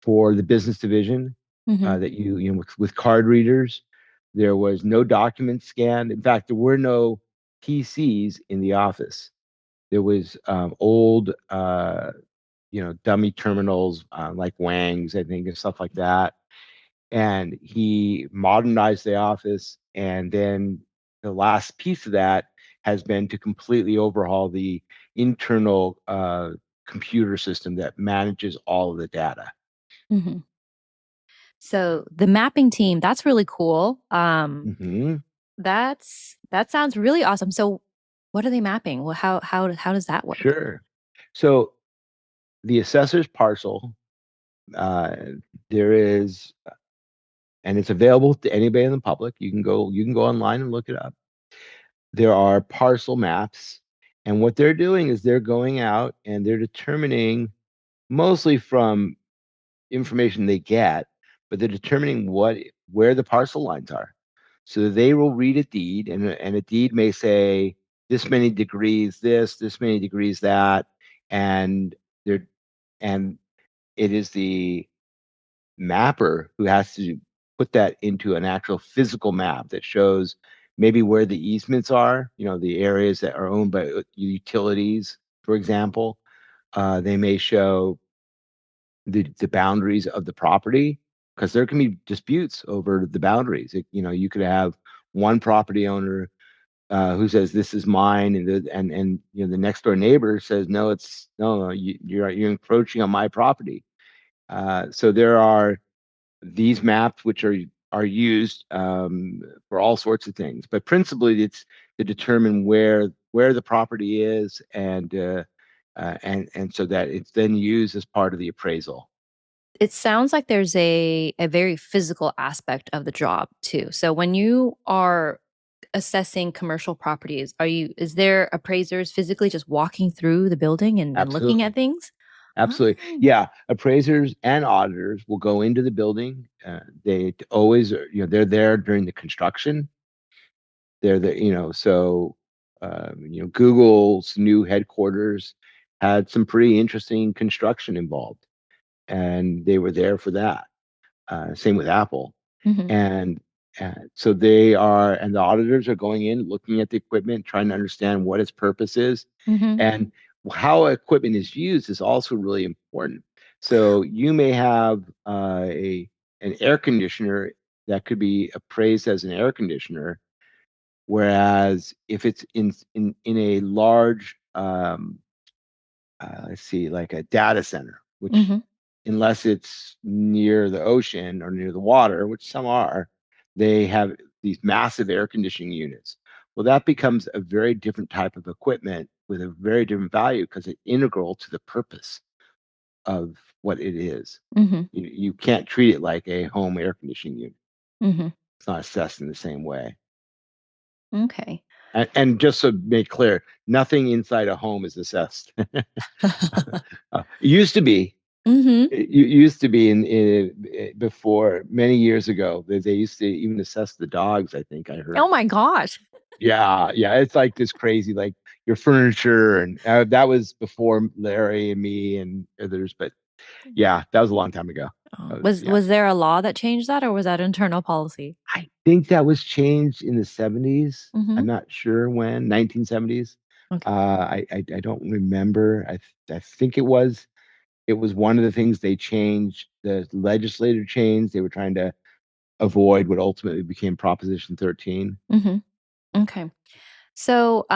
for the business division Mhm. that with card readers. There was no document scanned. In fact, there were no PCs in the office. There was old, dummy terminals like Wang's, I think, and stuff like that. And he modernized the office. And then the last piece of that has been to completely overhaul the internal computer system that manages all of the data. Mhm. So the mapping team, that's really cool. Hmm. That sounds really awesome. So what are they mapping? Well, how does that work? Sure. So the assessor's parcel, uh, there is, and it's available to anybody in the public. You can go online and look it up. There are parcel maps, and what they're doing is they're going out and they're determining, mostly from information they get, but they're determining where the parcel lines are. So they will read a deed, and a deed may say this many degrees this many degrees that, and they're and it is the mapper who has to put that into an actual physical map that shows maybe where the easements are, the areas that are owned by utilities, for example. They may show the boundaries of the property, because there can be disputes over the boundaries. You could have one property owner who says this is mine, and the next door neighbor says no, it's no, you're encroaching on my property. So there are these maps which are used for all sorts of things, but principally it's to determine where the property is, and so that it's then used as part of the appraisal. It sounds like there's a very physical aspect of the job too. So when you are assessing commercial properties, is there appraisers physically just walking through the building and looking at Absolutely. things? Absolutely. Oh. Yeah. Appraisers and auditors will go into the building. They always, they're there during the construction. They're the, so, Google's new headquarters had some pretty interesting construction involved, and they were there for that. Same with Apple. Mhm. And and the auditors are going in, looking at the equipment, trying to understand what its purpose is. Mhm. And how equipment is used is also really important. So you may have an air conditioner that could be appraised as an air conditioner, whereas if it's in a large, let's see, like a data center, which, Mhm. unless it's near the ocean or near the water, which some are, they have these massive air conditioning units. Well, that becomes a very different type of equipment with a very different value, because it's integral to the purpose of what it is. Mhm. You can't treat it like a home air conditioning unit. Mhm. It's not assessed in the same way. Okay. And just to make clear, nothing inside a home is assessed. It used to be. Mhm. It used to be before, many years ago. They used to even assess the dogs, I think I Oh heard. my gosh. Yeah, yeah, it's like this crazy, like your furniture, and that was before Larry and me and others. But yeah, that was a long time ago. Oh, That was, was yeah. was there a law that changed that, or was that internal policy? I think that was changed in the 70s. Mhm. I'm not sure when, 1970s. Okay. I don't remember. I think it was one of the things they changed. The legislature changed. They were trying to avoid what ultimately became Proposition 13. Mhm. Okay. So,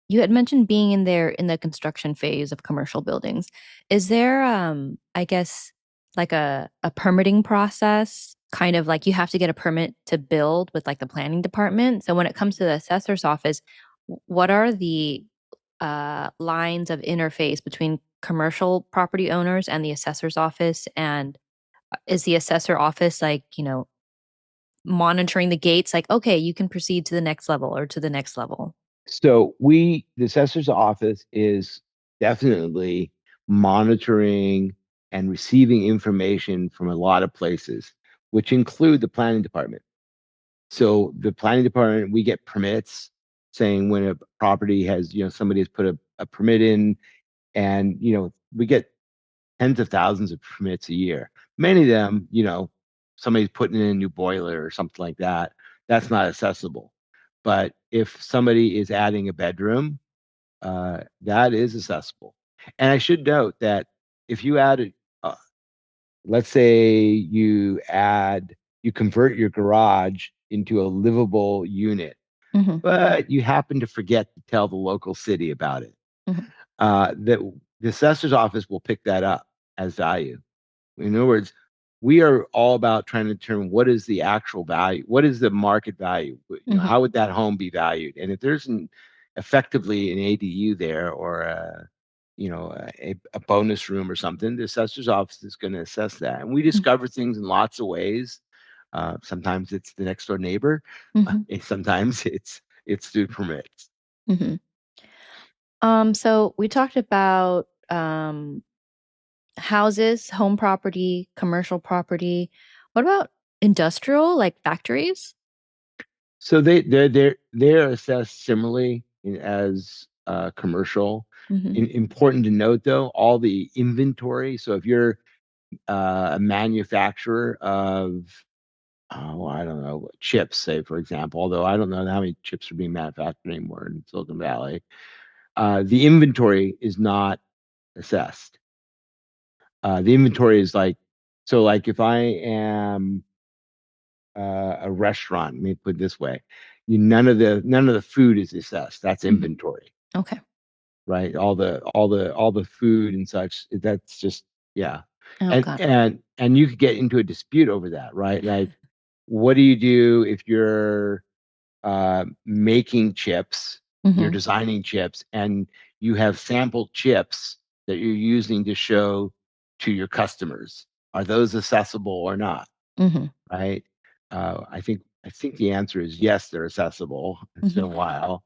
you had mentioned being in the construction phase of commercial buildings. Is there, I guess, like a permitting process, kind of like you have to get a permit to build with like the planning department? So when it comes to the assessor's office, what are the lines of interface between commercial property owners and the assessor's office? And is the assessor office monitoring the gates, like, okay, you can proceed to the next level or to the next level? So the assessor's office is definitely monitoring and receiving information from a lot of places, which include the planning department. So the planning department, we get permits saying when a property has, somebody has put a permit in, and, we get tens of thousands of permits a year. Many of them, somebody's putting in a new boiler or something like that. That's not accessible. But if somebody is adding a bedroom, that is accessible. And I should note that if you add, let's say you convert your garage into a livable unit, Mm-hmm. but you happen to forget to tell the local city about it, Mm-hmm. that the assessor's office will pick that up as value. In other words, we are all about trying to determine what is the actual value, what is the market value, Mm-hmm. how would that home be valued, and if there's effectively an ADU there, or a bonus room or something, the assessor's office is going to assess that, and we discover things in lots of ways. Sometimes it's the next door neighbor, Mm-hmm. and sometimes it's through permits. Mm-hmm. So we talked about houses, home property, commercial property. What about industrial, like factories? So they're assessed similarly as commercial. Mm-hmm. Important to note, though, all the inventory. So if you're a manufacturer of, oh, I don't know, chips, say for example, although I don't know how many chips are being manufactured anymore in Silicon Valley, the inventory is not assessed. The inventory is like, so like if I am a restaurant, let me put it this way, none of the food is assessed. That's Mm-hmm. inventory, Okay. right? All the food and such. That's just, yeah. Oh, And got it. and you could get into a dispute over that, right? Like, what do you do if you're making chips, you're Mm-hmm. designing chips, and you have sampled chips that you're using to show to your customers? Are those accessible or not? Mm-hmm. Right? I think the answer is yes, they're accessible. It's been Mm-hmm. a while,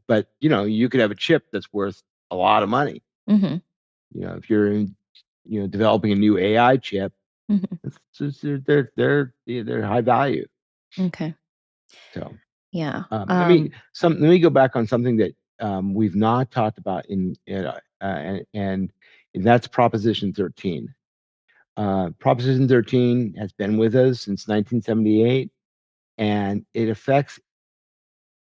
but you could have a chip that's worth a lot of money. Mm-hmm. If you're developing a new AI chip, Mm-hmm. they're high value. Okay. So Yeah. let me go back on something that we've not talked about and that's Proposition 13. Proposition 13 has been with us since 1978, and it affects,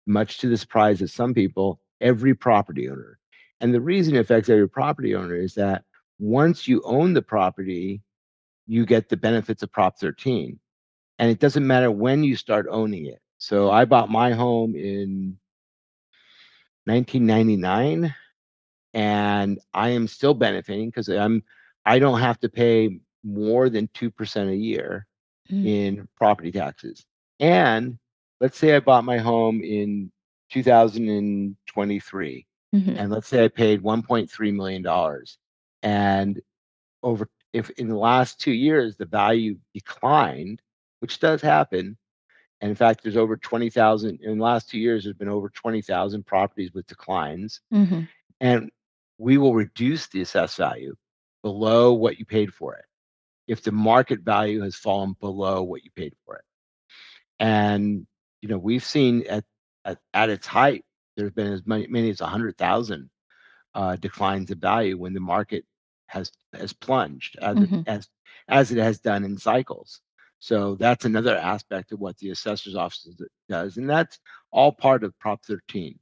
much to the surprise of some people, every property owner. And the reason it affects every property owner is that once you own the property, you get the benefits of Prop 13. And it doesn't matter when you start owning it. So I bought my home in 1999, and I am still benefiting because I don't have to pay more than 2% a year in property taxes. And let's say I bought my home in 2023, Mm-hmm. and let's say I paid $1.3 million. And if in the last 2 years the value declined, which does happen, and in fact, there's over 20,000 in the last 2 years, there's been over 20,000 properties with declines, Mm-hmm. and we will reduce the assessed value below what you paid for it if the market value has fallen below what you paid for it. And we've seen at its height, there's been as many as 100,000 declines of value when the market has plunged, Mm-hmm. as it has done in cycles. So that's another aspect of what the assessor's office does, and that's all part of Prop 13.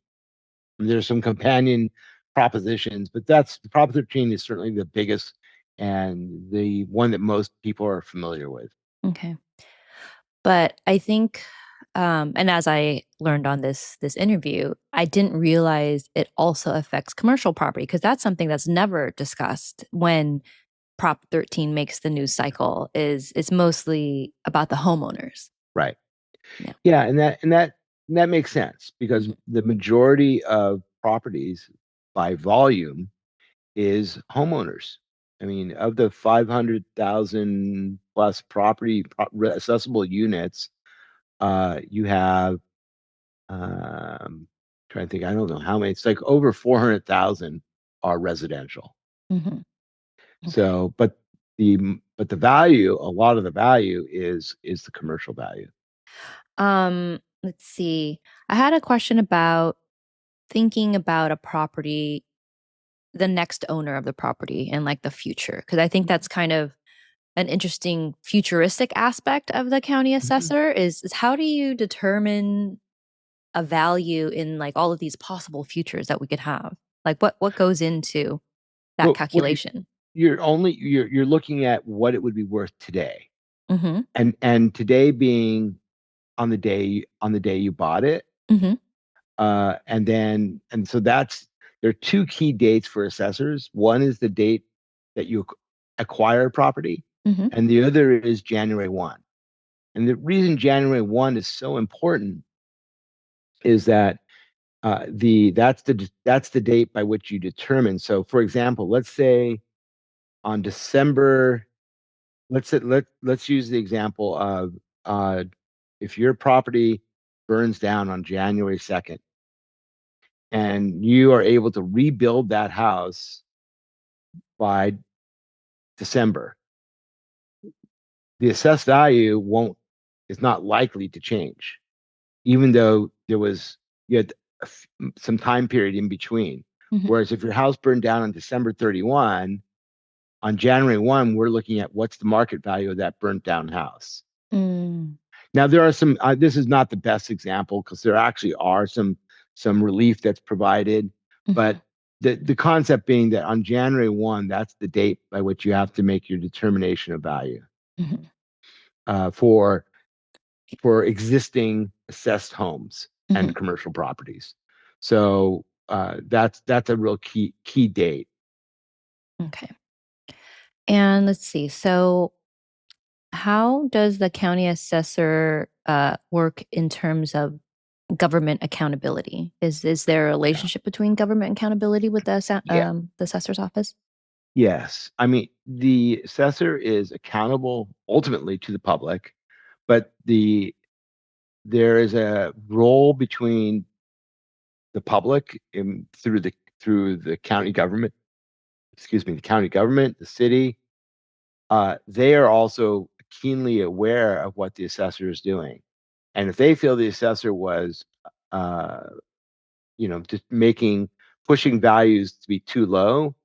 There's some companion propositions, but that's Prop 13 is certainly the biggest and the one that most people are familiar with. Okay. But I think, and as I learned on this interview, I didn't realize it also affects commercial property, because that's something that's never discussed when Prop 13 makes the news cycle. Is it's mostly about the homeowners. Right. Yeah. Yeah, and that makes sense because Mhm. the majority of properties by volume is homeowners. I mean, of the 500,000 plus accessible units, you have, trying to think, I don't know how many, it's like over 400,000 are residential. Mhm. Okay. So, but the value, a lot of the value is the commercial value. Let's see. I had a question about thinking about a property, the next owner of the property and like the future, because I think that's kind of an interesting futuristic aspect of the county Mhm. assessor is how do you determine a value in like all of these possible futures that we could have? Like what goes into that Well, what calculation? you're looking at what it would be worth today, Mm-hmm. and today being on the day you bought it, Mm-hmm. and so there are two key dates for assessors. One is the date that you acquire property, Mm-hmm. and the other is January 1. And the reason January 1 is so important is that that's the date by which you determine. So, for example, let's say on December, let's use the example of, uh, if your property burns down on January 2nd and you are able to rebuild that house by December, the assessed value won't is not likely to change, even though you had some time period in between. Mm-hmm. Whereas if your house burned down on December 31, on January 1, we're looking at what's the market value of that burnt down house. Mm. Now there are some. This is not the best example because there actually are some relief that's provided, Mm-hmm. but the concept being that on January 1, that's the date by which you have to make your determination of value, Mm-hmm. uh, for for existing assessed homes Mm-hmm. and commercial properties. So, that's a real key date. Okay. And let's see. So how does the county assessor work in terms of government accountability? Is there a Yeah. relationship between government accountability with Yeah. the assessor's office? Yes. I mean, the assessor is accountable ultimately to the public, but there is a role between the public through the county government, excuse me, the county government, the city. They are also keenly aware of what the assessor is doing. And if they feel the assessor was, uh, just pushing values to be too low,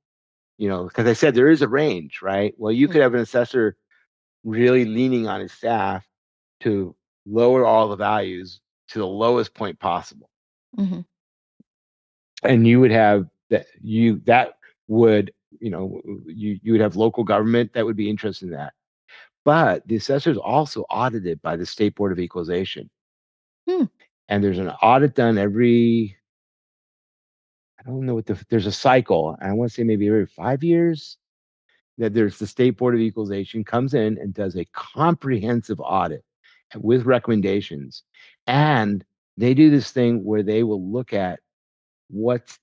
because I said there is a range, right? Well, you Mm-hmm. could have an assessor really leaning on his staff to lower all the values to the lowest point possible. Mm-hmm. And you would have that would, you would have local government that would be interested in that. But the assessor is also audited by the State Board of Equalization. Hmm. And there's an audit done I don't know there's a cycle. I want to say maybe every 5 years that there's the State Board of Equalization comes in and does a comprehensive audit with recommendations. And they do this thing where they will look at what's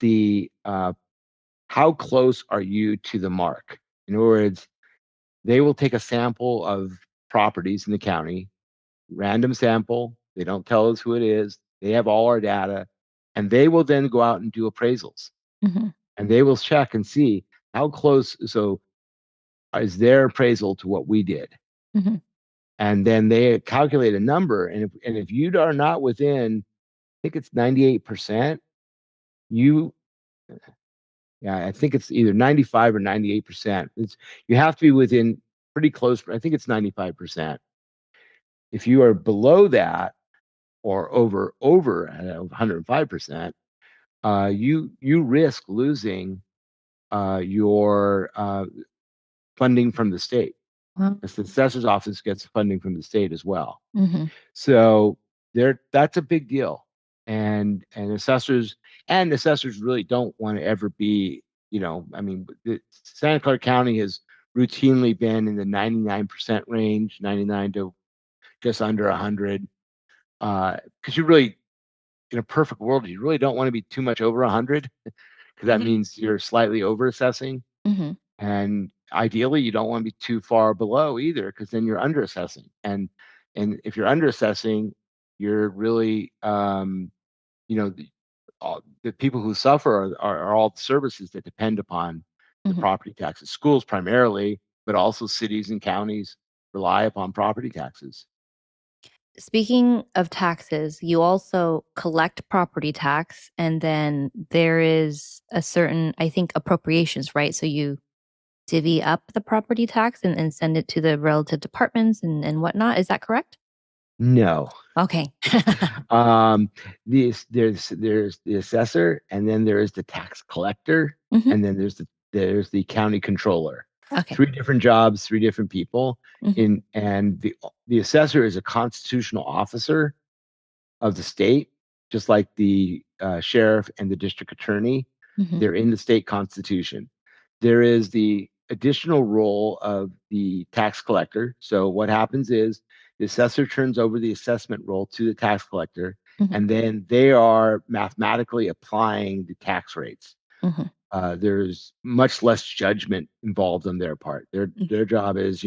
how close are you to the mark? In other words, they will take a sample of properties in the county, random sample. They don't tell us who it is. They have all our data, and they will then go out and do appraisals, Mm-hmm. and they will check and see how close. So is their appraisal to what we did? Mm-hmm. And then they calculate a number, and if you are not within, I think it's 98%, you yeah, I think it's either 95 or 98%. You have to be within pretty close. I think it's 95%. If you are below that or over at 105%, you risk losing your funding from the state. Well, The assessor's office gets funding from the state as well. mm-hmm. So that's a big deal. And assessors really don't want to ever be, I mean, Santa Clara County has routinely been in the 99% range, 99 to just under 100. Because you really in a perfect world, you really don't want to be too much over 100 because that Mhm. means you're slightly over assessing. Mhm. And ideally, you don't want to be too far below either, because then you're under assessing. And if you're under assessing, you're really, the people who suffer are all the services that depend upon the Mhm. property taxes. Schools primarily, but also cities and counties rely upon property taxes. Speaking of taxes, you also collect property tax, and then there is a certain, I think, appropriations, right? So you divvy up the property tax and send it to the relative departments and whatnot. Is that correct? No. Okay. Um, there's the assessor, and then there is the tax collector, Hmm. and then there's the county controller. Okay. Three different jobs, three different people. Hmm. And the assessor is a constitutional officer of the state, just like the sheriff and the district attorney. Hmm. They're in the state constitution. There is the additional role of the tax collector. So what happens is the assessor turns over the assessment role to the tax collector, Hmm. and then they are mathematically applying the tax rates. Hmm. There's much less judgment involved on their part. Their job is,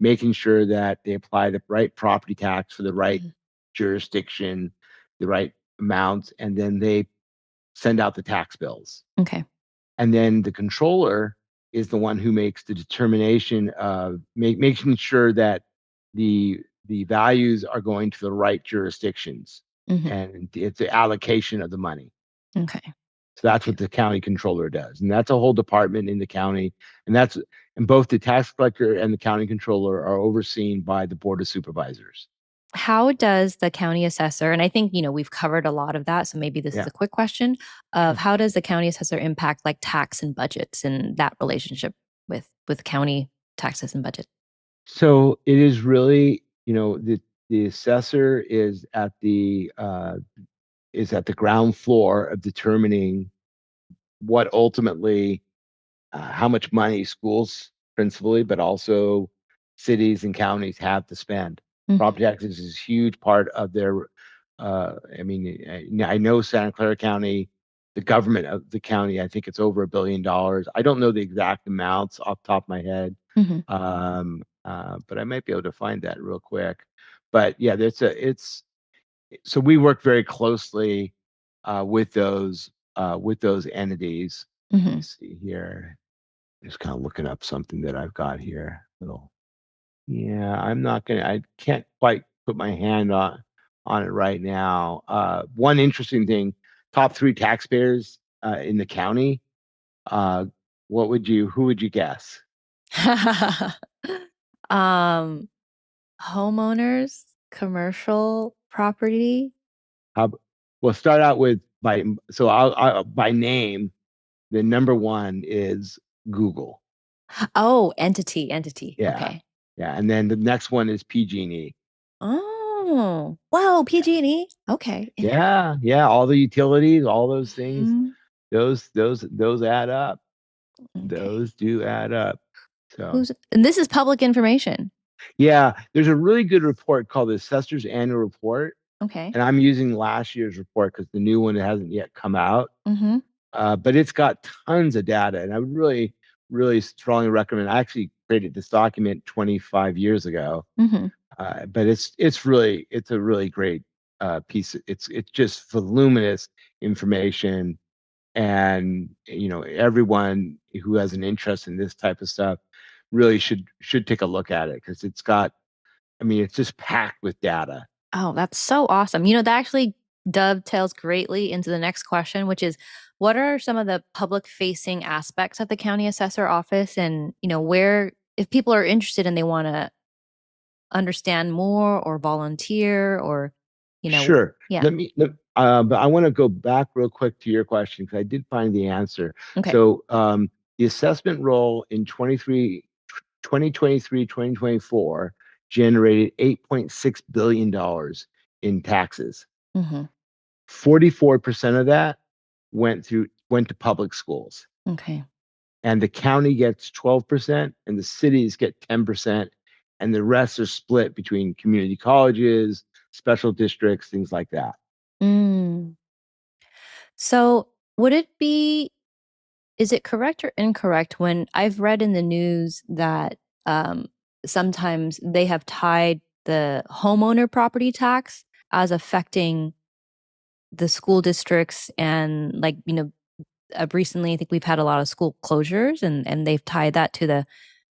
making sure that they apply the right property tax for the right Hmm. jurisdiction, the right amounts, and then they send out the tax bills. Okay. And then the controller is the one who makes the determination of making sure that the values are going to the right jurisdictions, Hmm. and it's the allocation of the money. Okay. So that's Okay. what the county controller does. And that's a whole department in the county. And both the tax collector and the county controller are overseen by the board of supervisors. How does the county assessor, and I think, we've covered a lot of that, so maybe this is Yeah, a quick question of sure. how does the county assessor impact like tax and budgets and that relationship with county taxes and budget? So it is really, the assessor is at the ground floor of determining what ultimately how much money schools principally, but also cities and counties have to spend. Hmm. Property taxes is a huge part of their. I mean, I know Santa Clara County, the government of the county, I think it's over $1 billion. I don't know the exact amounts off the top of my head, Hmm. but I might be able to find that real quick. But yeah, it's so we work very closely with those entities. Let me Hmm. see here. Just kind of looking up something that I've got here. Yeah, I can't quite put my hand on it right now. One interesting thing, top three taxpayers in the county. Uh, who would you guess? um, Homeowners, commercial property. How, we'll start out with so by name, the number one is Google. Oh, entity. Yeah. Okay. Yeah. And then the next one is PG&E. Oh, wow, PG&E. Okay. Yeah. Yeah. All the utilities, all those things, Mhm. those add up. Okay. Those do add up. So, And this is public information. yeah, there's a really good report called the Assessor's Annual Report. Okay. And I'm using last year's report because the new one hasn't yet come out. Mm-hmm. But it's got tons of data. And I would really, really strongly recommend. I actually created this document 25 years ago. Mm-hmm. But it's a really great piece. It's just voluminous information, and everyone who has an interest in this type of stuff really should take a look at it because it's just packed with data. Oh, that's so awesome. That actually dovetails greatly into the next question, which is what are some of the public facing aspects of the county assessor office and, where if people are interested and they want to understand more or volunteer or, Sure. yeah. But I want to go back real quick to your question because I did find the answer. Okay. So the assessment role in 2023, 2024 generated $8.6 billion in taxes. Mm-hmm. 44% of that went to public schools. Okay. And the county gets 12% and the cities get 10%, and the rest are split between community colleges, special districts, things like that. Mm. So, would it be is it correct or incorrect when I've read in the news that um, sometimes they have tied the homeowner property tax as affecting the school districts and recently I think we've had a lot of school closures and they've tied that to the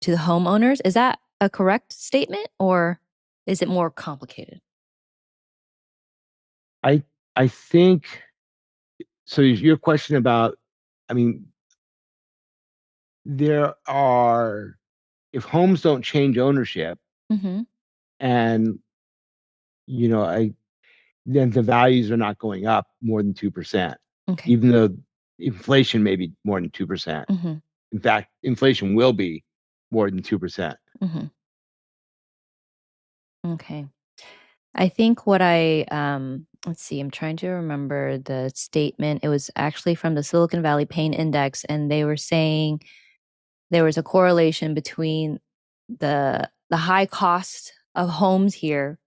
homeowners. Is that a correct statement or is it more complicated? I I think so. Your question about, I mean, there are if homes don't change ownership, Mm-hmm. and I then the values are not going up more than 2%, Okay. even though inflation may be more than 2%. Mm-hmm. In fact, inflation will be more than 2%. Mm-hmm. Okay. I think what let's see, I'm trying to remember the statement. It was actually from the Silicon Valley Pain Index, and they were saying there was a correlation between the high cost of homes here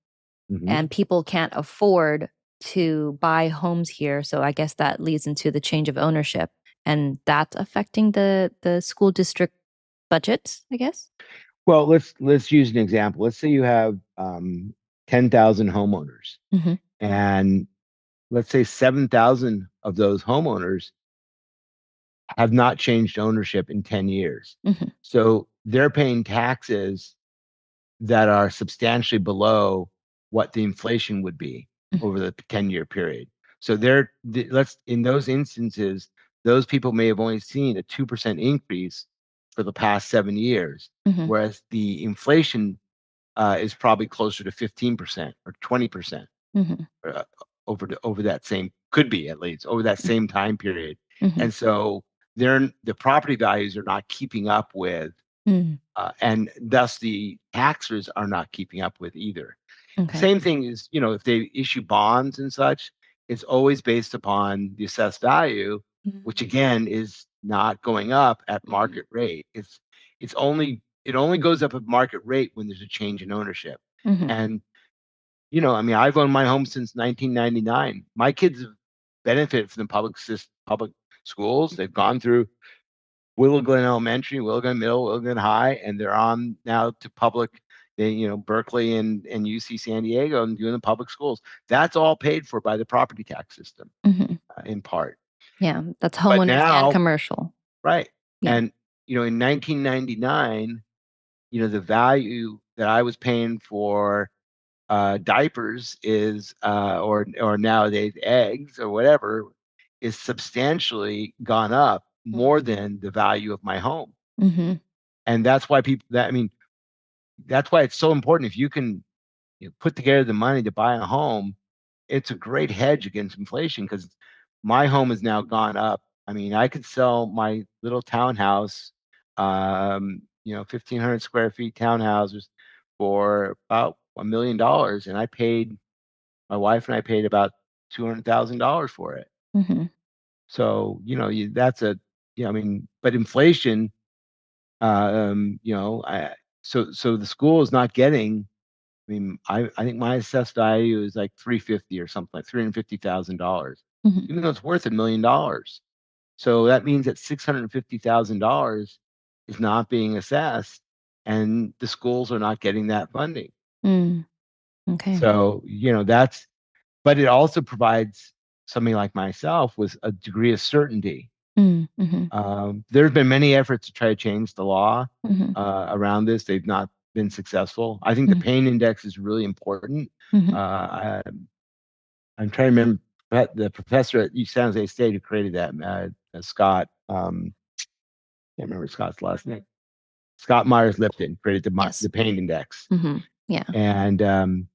Hmm. and people can't afford to buy homes here. So I guess that leads into the change of ownership, and that's affecting the school district budgets, I guess. Well, let's use an example. Let's say you have 10,000 homeowners, Mm-hmm. and let's say 7,000 of those homeowners have not changed ownership in 10 years. Mm-hmm. So they're paying taxes that are substantially below what the inflation would be over the 10-year period. So let's in those instances, those people may have only seen a 2% increase for the past 7 years, Mm-hmm. whereas the inflation is probably closer to 15% or 20% Mm-hmm. uh, over that same, could be at least over that same time period. Mm-hmm. And so the property values are not keeping up with, Mm-hmm. and thus the taxes are not keeping up with either. Okay. Same thing is, if they issue bonds and such, it's always based upon the assessed value, which again is not going up at Mm-hmm. market rate. It only goes up at market rate when there's a change in ownership. Mm-hmm. And I mean, I've owned my home since 1999. My kids have benefited from the public schools. They've gone through Willow Glen Elementary, Willow Glen Middle, Willow Glen High, and they're on now to public. Berkeley and UC San Diego and doing the public schools. That's all paid for by the property tax system, Mm-hmm. in part. Yeah, that's But homeowners and now, commercial. right, Yeah. and in 1999, the value that I was paying for diapers is or nowadays eggs or whatever is substantially gone up more than the value of my home. Mm-hmm. And that's why that's why it's so important. If you can put together the money to buy a home, it's a great hedge against inflation, because my home has now gone up. I mean, I could sell my little townhouse, 1,500 square feet townhouses for about $1 million. And my wife and I paid about $200,000 for it. Mm-hmm. So, that's I mean, but inflation, so the school is not getting, I mean, I think my assessed value is like 350 or something, like $350,000, Mm-hmm. even though it's worth $1 million. So that means that $650,000 is not being assessed, and the schools are not getting that funding. Mm. Okay. So, but it also provides somebody like myself with a degree of certainty. Mm-hmm. There have been many efforts to try to change the law Mm-hmm. around this. They've not been successful. I think the Mm-hmm. pain index is really important. Mm-hmm. I'm trying to remember the professor at San Jose State who created that, Scott. Can't remember Scott's last name. Scott Myers Lipton created Yes. the pain index, Mm-hmm. Yeah. and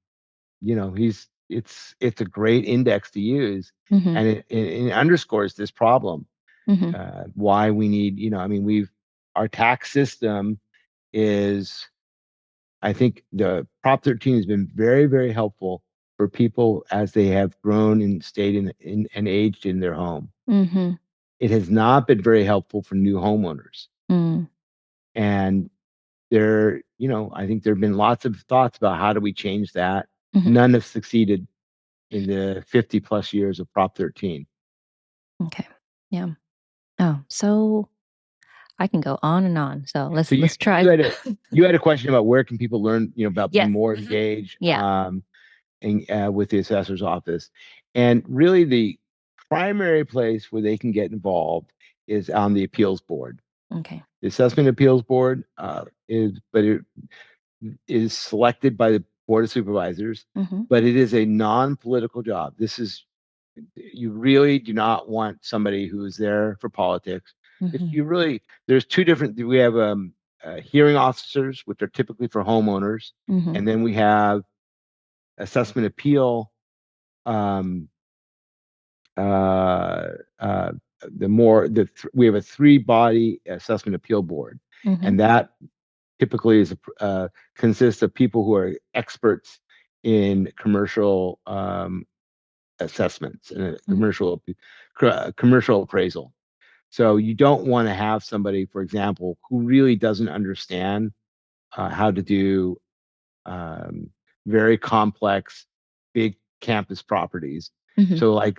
it's a great index to use, Mm-hmm. and it underscores this problem. Mm-hmm. Why we need, I mean, our tax system is, I think the Prop 13 has been very, very helpful for people as they have grown and stayed and aged in their home. Mm-hmm. It has not been very helpful for new homeowners. Mm. And I think there have been lots of thoughts about how do we change that. Mm-hmm. None have succeeded in the 50 plus years of Prop 13. Okay. Yeah. Oh, so I can go on and on. So So let's try. you had a question about where can people learn, about being Yes. more engaged, Yeah. with the assessor's office, and really the primary place where they can get involved is on the appeals board. Okay. The assessment appeals board it is selected by the board of supervisors, Mm-hmm. but it is a non-political job. You really do not want somebody who is there for politics. If Mm-hmm. you really, there's two different. We have hearing officers, which are typically for homeowners, Mm-hmm. and then we have assessment appeal. Um, uh, uh, we have a three-body assessment appeal board, Mm-hmm. and that typically consists of people who are experts in commercial assessments and commercial appraisal. So you don't want to have somebody, for example, who really doesn't understand how to do um, very complex, big campus properties. Mm-hmm.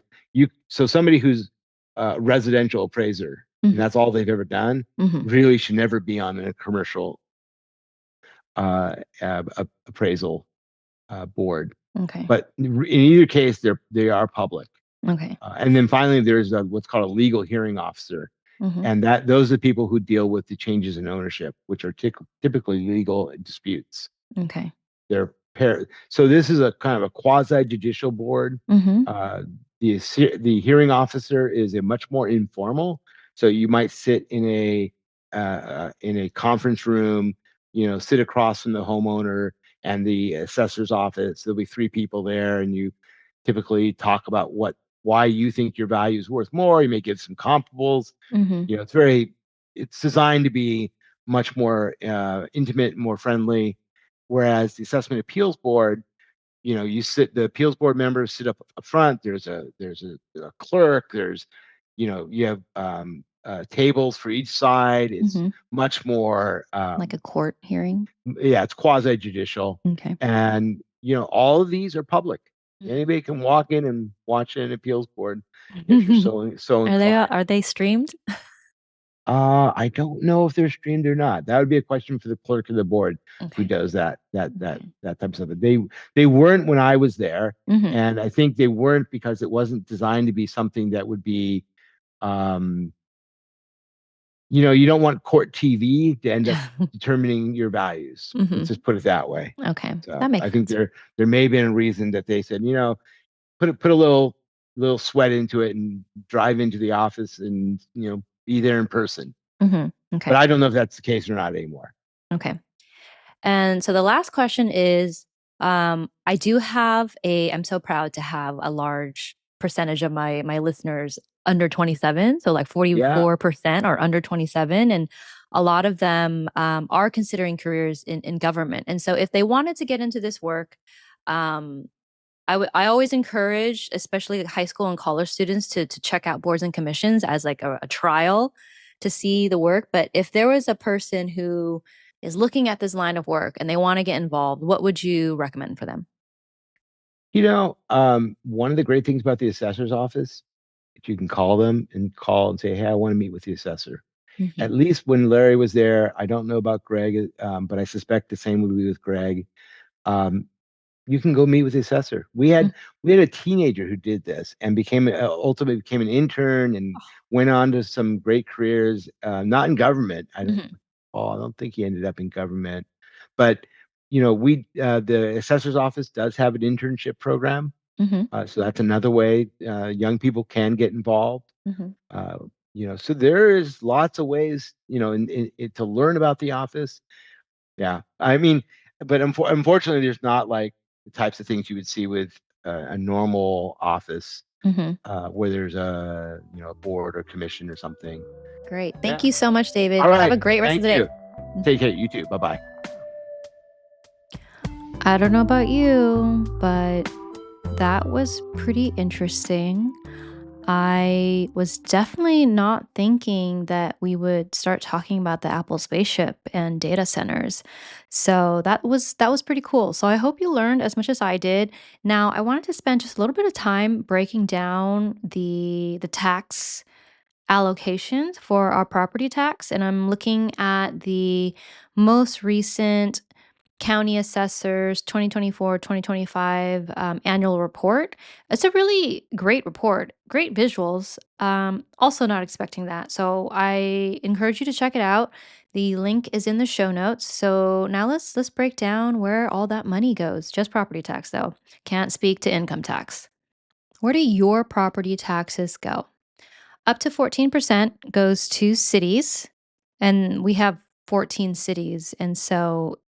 So somebody who's a residential appraiser and that's all they've ever done Mm-hmm. really should never be on a commercial appraisal board. Okay. But in either case, they are public. Okay. And then finally, there's what's called a legal hearing officer, Mm-hmm. and those are the people who deal with the changes in ownership, which are typically legal disputes. Okay. So this is a kind of a quasi judicial board. Mm-hmm. The hearing officer is a much more informal. So you might sit in a conference room, sit across from the homeowner and the assessor's office. There'll be three people there, and you typically talk about why you think your value is worth more. You may give some comparables. Mm-hmm. It's designed to be much more intimate and more friendly. Whereas the assessment appeals board, the appeals board members sit up front. There's a clerk. You have tables for each side. It's Mm-hmm. much more Like a court hearing. yeah, it's quasi judicial, Okay. and all of these are public. Anybody can walk in and watch an appeals board if you're so inclined. Are they streamed? I don't know if they're streamed or not. That would be a question for the clerk of the board who Okay. does that Okay. type of stuff. They weren't when I was there, Mm-hmm. and I think they weren't because it wasn't designed to be something that would be, um, you don't want court TV to end up determining your values. Mm-hmm. Let's just put it that way. Okay. So That makes I think sense. there may have been a reason that they said, put a little sweat into it and drive into the office and be there in person. Mm-hmm. Okay. But I don't know if that's the case or not anymore. Okay. And so the last question is, I'm so proud to have a large percentage of my listeners under 27. So like 44% are under 27. And a lot of them are considering careers in government. And so if they wanted to get into this work, um, I always encourage, especially high school and college students, to check out boards and commissions as like a trial to see the work. But if there was a person who is looking at this line of work and they want to get involved, what would you recommend for them? One of the great things about the assessor's office, if you can call and say, hey, I want to meet with the assessor. Mm-hmm. At least when Larry was there, I don't know about Greg, but I suspect the same would be with Greg. You can go meet with the assessor. We had a teenager who did this and ultimately became an intern and went on to some great careers, not in government. I don't think he ended up in government, but the assessor's office does have an internship program. Mm-hmm. So that's another way young people can get involved. Mm-hmm. So there is lots of ways, to learn about the office. Yeah, I mean, but unfortunately, there's not like the types of things you would see with a normal office Mm-hmm. where there's a board or commission or something. Great. Thank you so much, David. All right. Have a great rest of the day. You. Take care. You too. Bye-bye. I don't know about you, but that was pretty interesting. I was definitely not thinking that we would start talking about the Apple spaceship and data centers. So that was pretty cool. So I hope you learned as much as I did. Now, I wanted to spend just a little bit of time breaking down the tax allocations for our property tax, and I'm looking at the most recent county assessors 2024-2025 annual report. It's a really great report, great visuals. Also not expecting that. So I encourage you to check it out. The link is in the show notes. So now let's break down where all that money goes. Just property tax though. Can't speak to income tax. Where do your property taxes go? Up to 14% goes to cities, and we have 14 cities. And so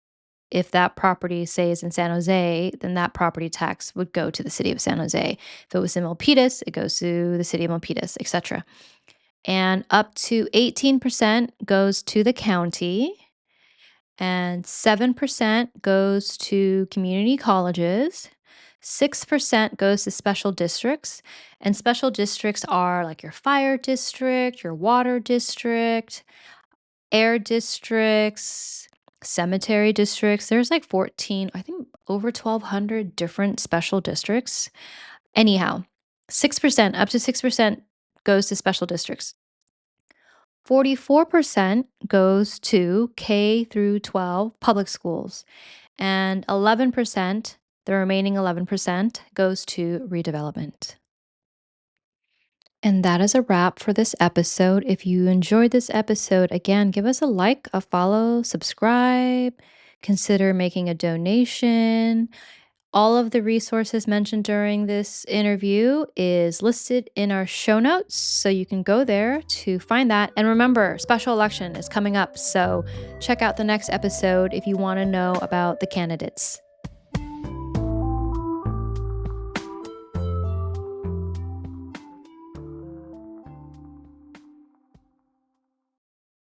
if that property, say, is in San Jose, then that property tax would go to the city of San Jose. If it was in Milpitas, it goes to the city of Milpitas, etc. And up to 18% goes to the county, and 7% goes to community colleges. 6% goes to special districts, and special districts are like your fire district, your water district, air districts, cemetery districts. There's like 14, I think over 1,200 different special districts. Anyhow, 6%, up to 6% goes to special districts. 44% goes to K through 12 public schools, and 11%, the remaining 11%, goes to redevelopment. And that is a wrap for this episode. If you enjoyed this episode, again, give us a like, a follow, subscribe, consider making a donation. All of the resources mentioned during this interview is listed in our show notes, so you can go there to find that. And remember, special election is coming up, so check out the next episode if you want to know about the candidates.